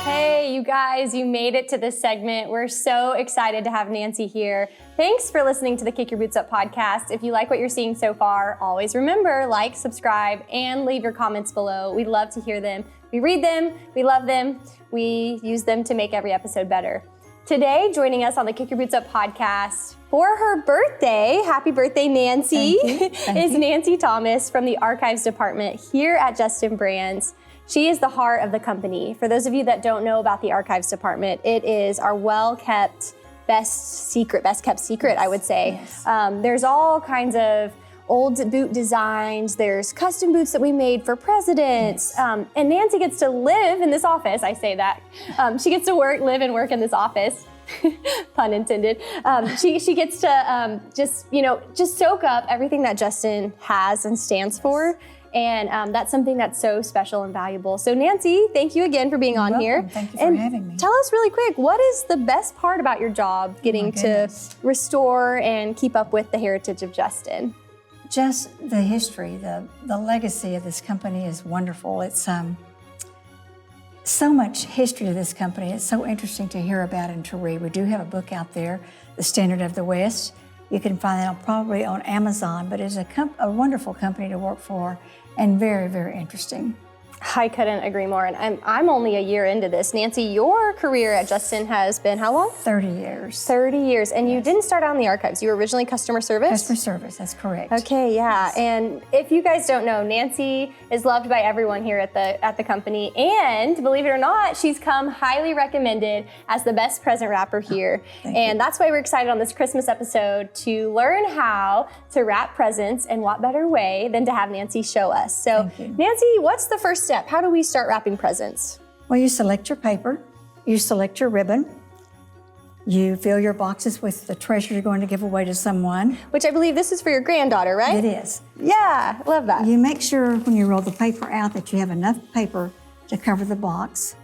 Hey, you guys, you made it to this segment. We're so excited to have Nancy here. Thanks for listening to the Kick Your Boots Up podcast. If you like what you're seeing so far, always remember, like, subscribe, and leave your comments below. We'd love to hear them. We read them, we love them, we use them to make every episode better. Today, joining us on the Kick Your Boots Up podcast for her birthday, happy birthday, Nancy, is Nancy Thomas from the Archives Department here at Justin Brands. She is the heart of the company. For those of you that don't know about the Archives Department, it is our well-kept, best kept secret, I would say. Yes. There's all kinds of old boot designs. There's custom boots that we made for presidents. Yes. And Nancy gets to live in this office. I say that. She gets to live and work in this office. Pun intended. She gets to just soak up everything that Justin has and stands for. And that's something that's so special and valuable. So Nancy, thank you again for being on here. Thank you for having me. Tell us really quick, what is the best part about your job, getting to restore and keep up with the heritage of Justin? Just the history, the legacy of this company is wonderful. It's so much history of this company. It's so interesting to hear about and to read. We do have a book out there, The Standard of the West. You can find that probably on Amazon, but it's a wonderful company to work for and very, very interesting. I couldn't agree more. And I'm only a year into this. Nancy, your career at Justin has been how long? 30 years. 30 years. And you didn't start out in the archives. You were originally customer service? Customer service, that's correct. Okay, yeah. And if you guys don't know, Nancy is loved by everyone here at the company. And believe it or not, she's come highly recommended as the best present wrapper here. And that's why we're excited on this Christmas episode to learn how to wrap presents, and what better way than to have Nancy show us. So Nancy, what's the first step? How do we start wrapping presents? Well, you select your paper, you select your ribbon, you fill your boxes with the treasure you're going to give away to someone. Which I believe this is for your granddaughter, right? It is. Yeah, love that. You make sure when you roll the paper out that you have enough paper to cover the box,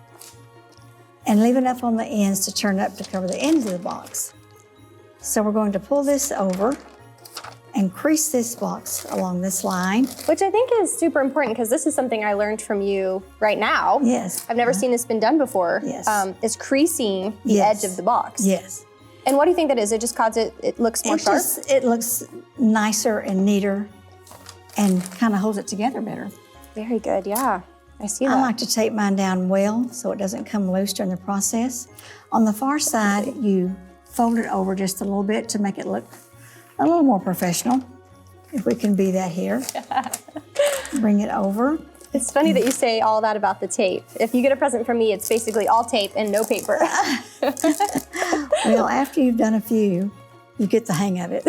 and leave enough on the ends to turn up to cover the ends of the box. So we're going to pull this over and crease this box along this line. Which I think is super important, because this is something I learned from you right now. Yes. I've never seen this been done before. Yes. Is creasing the edge of the box. Yes. And what do you think that is? It just causes it looks more sharp? It looks nicer and neater and kind of holds it together better. Very good, yeah. I see that. I like to tape mine down well so it doesn't come loose during the process. On the far side, you fold it over just a little bit to make it look a little more professional, if we can be that here. Bring it over. It's funny that you say all that about the tape. If you get a present from me, it's basically all tape and no paper. Well, after you've done a few, you get the hang of it.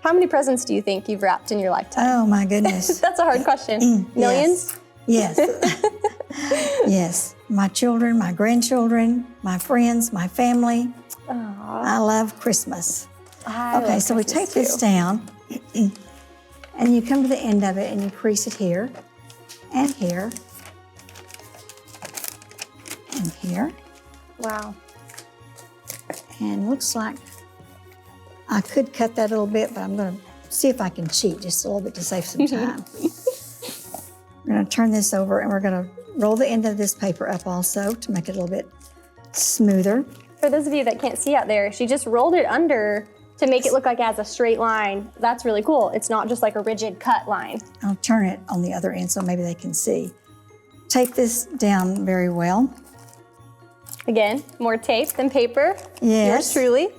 How many presents do you think you've wrapped in your lifetime? Oh my goodness. That's a hard question. Millions? Yes. Yes. My children, my grandchildren, my friends, my family. Aww. I love Christmas. Okay, so we take this down, and you come to the end of it and you crease it here, and here, and here. Wow. And looks like I could cut that a little bit, but I'm going to see if I can cheat just a little bit to save some time. We're going to turn this over and we're going to roll the end of this paper up also to make it a little bit smoother. For those of you that can't see out there, she just rolled it under to make it look like it has a straight line. That's really cool. It's not just like a rigid cut line. I'll turn it on the other end so maybe they can see. Tape this down very well. Again, more tape than paper. Yes. Yours truly.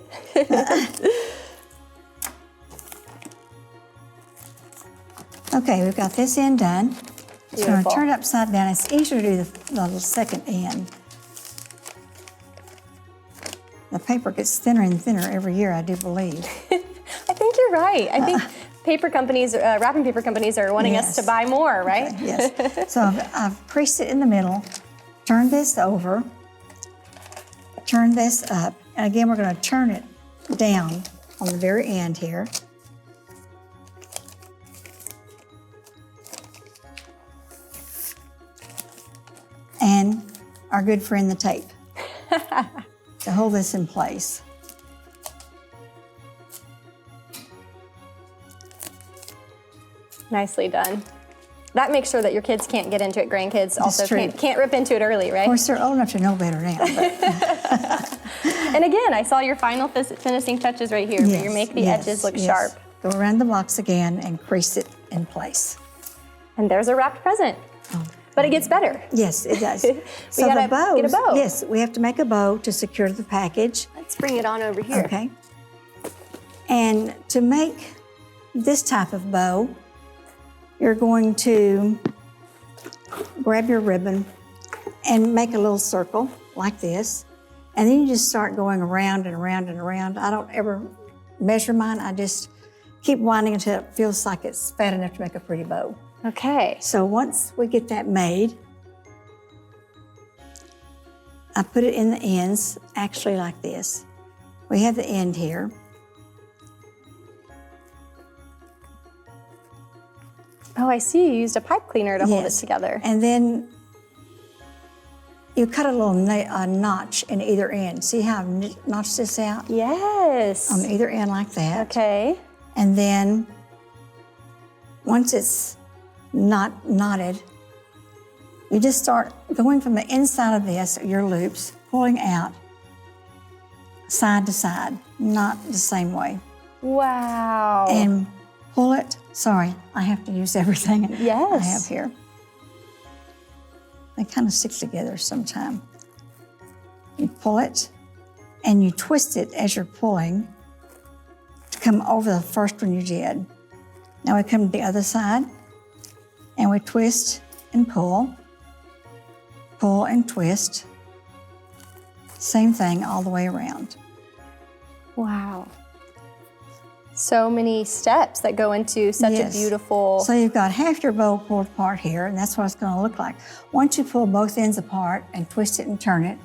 Okay, we've got this end done. So I'm going Beautiful. to turn it upside down. It's easier to do the second end. The paper gets thinner and thinner every year, I do believe. I think you're right. I think paper companies, wrapping paper companies are wanting us Yes. to buy more, right? Okay, yes. So I've creased it in the middle, turned this over, turn this up, and again, we're going to turn it down on the very end here. And our good friend, the tape, to hold this in place. Nicely done. That makes sure that your kids can't get into it. Grandkids also true. can't rip into it early, Of right? course, they're old enough to know better now. But And again, I saw your final finishing touches right here, where you make the edges look sharp. Go around the box again and crease it in place. And there's a wrapped present. But it gets better. Yes, it does. We gotta get a bow. Yes, we have to make a bow to secure the package. Let's bring it on over here. Okay. And to make this type of bow, you're going to grab your ribbon and make a little circle like this. And then you just start going around and around and around. I don't ever measure mine. I just keep winding until it feels like it's fat enough to make a pretty bow. Okay. So once we get that made, I put it in the ends, actually like this. We have the end here. Oh, I see you used a pipe cleaner to hold it Yes. together. And then you cut a little notch in either end. See how I've notched this out? Yes. On either end like that. Okay. And then once it's not knotted, you just start going from the inside of this, your loops, pulling out side to side, not the same way. Wow. And pull it. Sorry, I have to use everything I Yes. have here. They kind of stick together sometime. You pull it and you twist it as you're pulling to come over the first one you did. Now we come to the other side and we twist and pull and twist. Same thing all the way around. Wow. So many steps that go into such Yes. a beautiful. So you've got half your bow pulled apart here, and that's what it's going to look like. Once you pull both ends apart and twist it and turn it,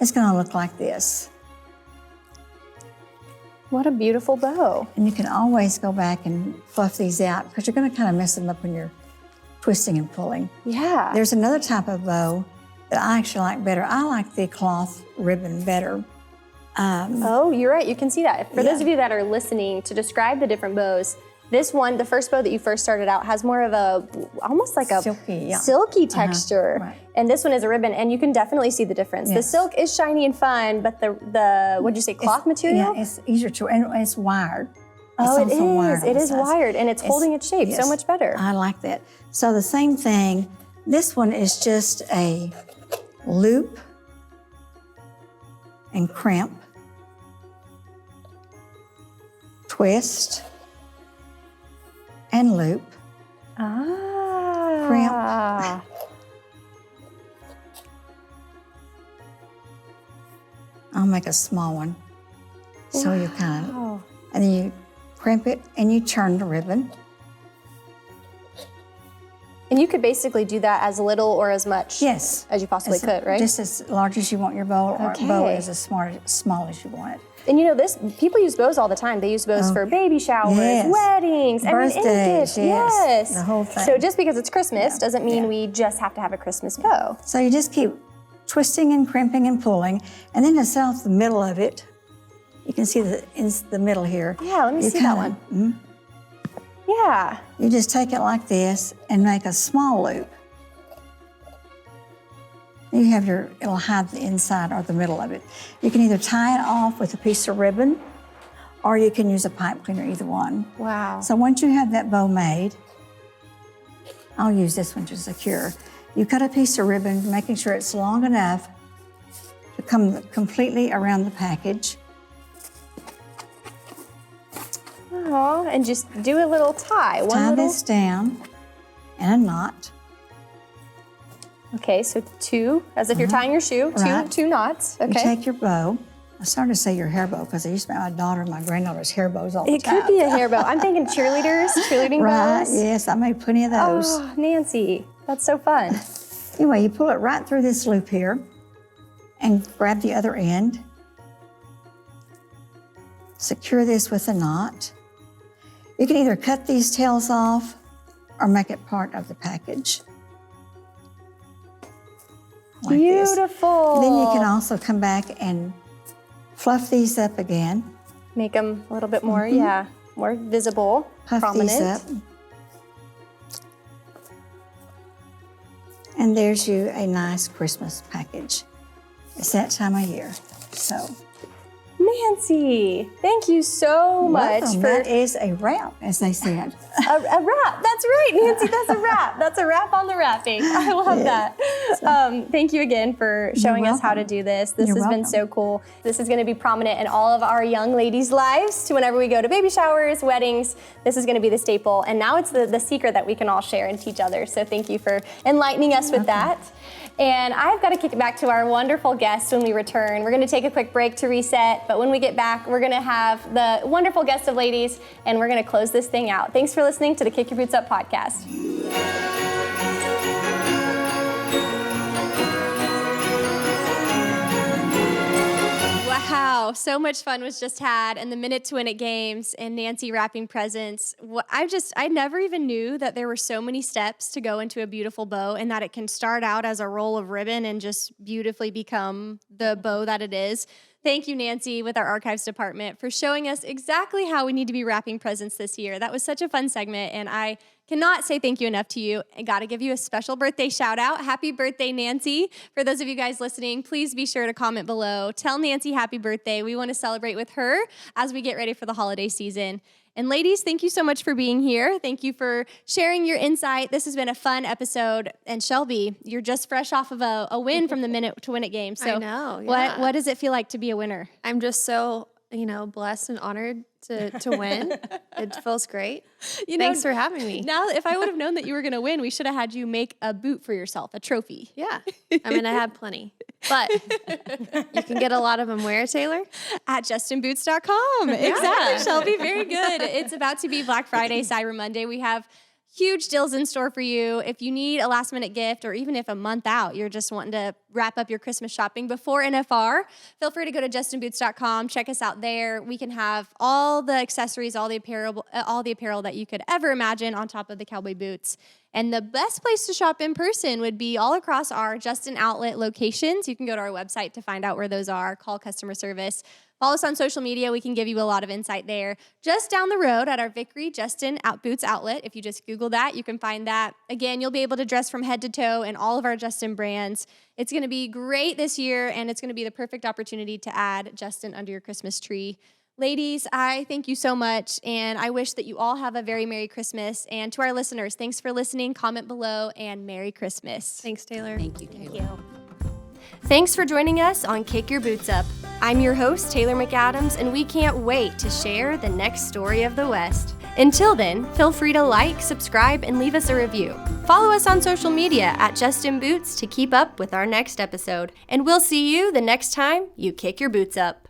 it's going to look like this. What a beautiful bow. And you can always go back and fluff these out because you're going to kind of mess them up when you're twisting and pulling. Yeah. There's another type of bow that I actually like better. I like the cloth ribbon better. Oh, you're right. You can see that. For Yeah. those of you that are listening, to describe the different bows, this one, the first bow that you first started out, has more of a, almost like a Silky, texture. right. And this one is a ribbon, and you can definitely see the difference. The Yes. silk is shiny and fun, but the what'd you say, cloth material? Yeah, it's easier to, and it's wired. Oh, It's it also wired is. on It the is sides. wired, and it's holding its shape so yes. much better. I like that. So the same thing, this one is just a loop and crimp, twist and loop, Ah. I'll make a small one. So you kind of, and then you crimp it and you turn the ribbon. And you could basically do that as little or as much Yes. as you possibly could, right? Just as large as you want your bow, or Okay. bow is as small as you want it. And you know, people use bows all the time. They use bows for baby showers, Yes. weddings, any Birthdays, gift. yes. The whole thing. So just because it's Christmas doesn't mean we just have to have a Christmas bow. So you just keep twisting and crimping and pulling, and then to set off the middle of it, you can see the middle here. Yeah, let me You see that kinda- one. Yeah. You just take it like this and make a small loop. You have it'll hide the inside or the middle of it. You can either tie it off with a piece of ribbon, or you can use a pipe cleaner, either one. Wow. So once you have that bow made, I'll use this one to secure. You cut a piece of ribbon, making sure it's long enough to come completely around the package. Oh, and just do a little tie. Tie this down and a knot. Okay, so 2, as if you're tying your shoe, Right. two knots. You Okay. take your bow. I started to say your hair bow because I used to make my daughter and my granddaughter's hair bows all the It time. could be a hair bow. I'm thinking cheerleading Right, bows. yes, I made plenty of those. Oh, Nancy, that's so fun. Anyway, you pull it right through this loop here and grab the other end. Secure this with a knot. You can either cut these tails off or make it part of the package. Like this. Beautiful. Then you can also come back and fluff these up again. Make them a little bit more, more visible, Puff prominent. these up. And there's you a nice Christmas package. It's that time of year, so. Nancy, thank you so much Welcome. for That is a wrap, as they said. a wrap. That's right, Nancy. That's a wrap. That's a wrap on the wrapping. I love that. Thank you again for showing us how to do this. This You're has been welcome. so cool. This is going to be prominent in all of our young ladies' lives. To whenever we go to baby showers, weddings, this is going to be the staple. And now it's the secret that we can all share and teach others. So thank you for enlightening us with that. And I've got to kick it back to our wonderful guests when we return. We're going to take a quick break to reset, but when we get back, we're going to have the wonderful guest of ladies, and we're going to close this thing out. Thanks for listening to the Kick Your Boots Up podcast. Wow, so much fun was just had, and the Minute to Win It games and Nancy wrapping presents. I never even knew that there were so many steps to go into a beautiful bow, and that it can start out as a roll of ribbon and just beautifully become the bow that it is. Thank you, Nancy, with our archives department, for showing us exactly how we need to be wrapping presents this year. That was such a fun segment, and I cannot say thank you enough to you. I got to give you a special birthday shout out. Happy birthday, Nancy. For those of you guys listening, please be sure to comment below. Tell Nancy happy birthday. We want to celebrate with her as we get ready for the holiday season. And ladies, thank you so much for being here. Thank you for sharing your insight. This has been a fun episode. And Shelbi, you're just fresh off of a win from the Minute to Win It game. So I know, yeah. what does it feel like to be a winner? I'm just so, blessed and honored to win. It feels great. Thanks for having me. Now, if I would have known that you were going to win, we should have had you make a boot for yourself, a trophy. Yeah. I mean, I have plenty. But you can get a lot of them where, Taylor? At justinboots.com. Exactly, Shelby. Very good. It's about to be Black Friday, Cyber Monday. We have huge deals in store for you. If you need a last minute gift, or even if a month out, you're just wanting to wrap up your Christmas shopping before NFR, feel free to go to justinboots.com. Check us out there. We can have all the accessories, all the apparel that you could ever imagine on top of the cowboy boots. And the best place to shop in person would be all across our Justin outlet locations. You can go to our website to find out where those are, call customer service. Follow us on social media. We can give you a lot of insight there. Just down the road at our Vickery Justin Boots outlet, if you just Google that, you can find that. Again, you'll be able to dress from head to toe in all of our Justin brands. It's going to be great this year, and it's going to be the perfect opportunity to add Justin under your Christmas tree. Ladies, I thank you so much, and I wish that you all have a very Merry Christmas. And to our listeners, thanks for listening. Comment below, and Merry Christmas. Thanks, Taylor. Thank you, Taylor. Thanks for joining us on Kick Your Boots Up. I'm your host, Taylor McAdams, and we can't wait to share the next story of the West. Until then, feel free to like, subscribe, and leave us a review. Follow us on social media at Justin Boots to keep up with our next episode. And we'll see you the next time you kick your boots up.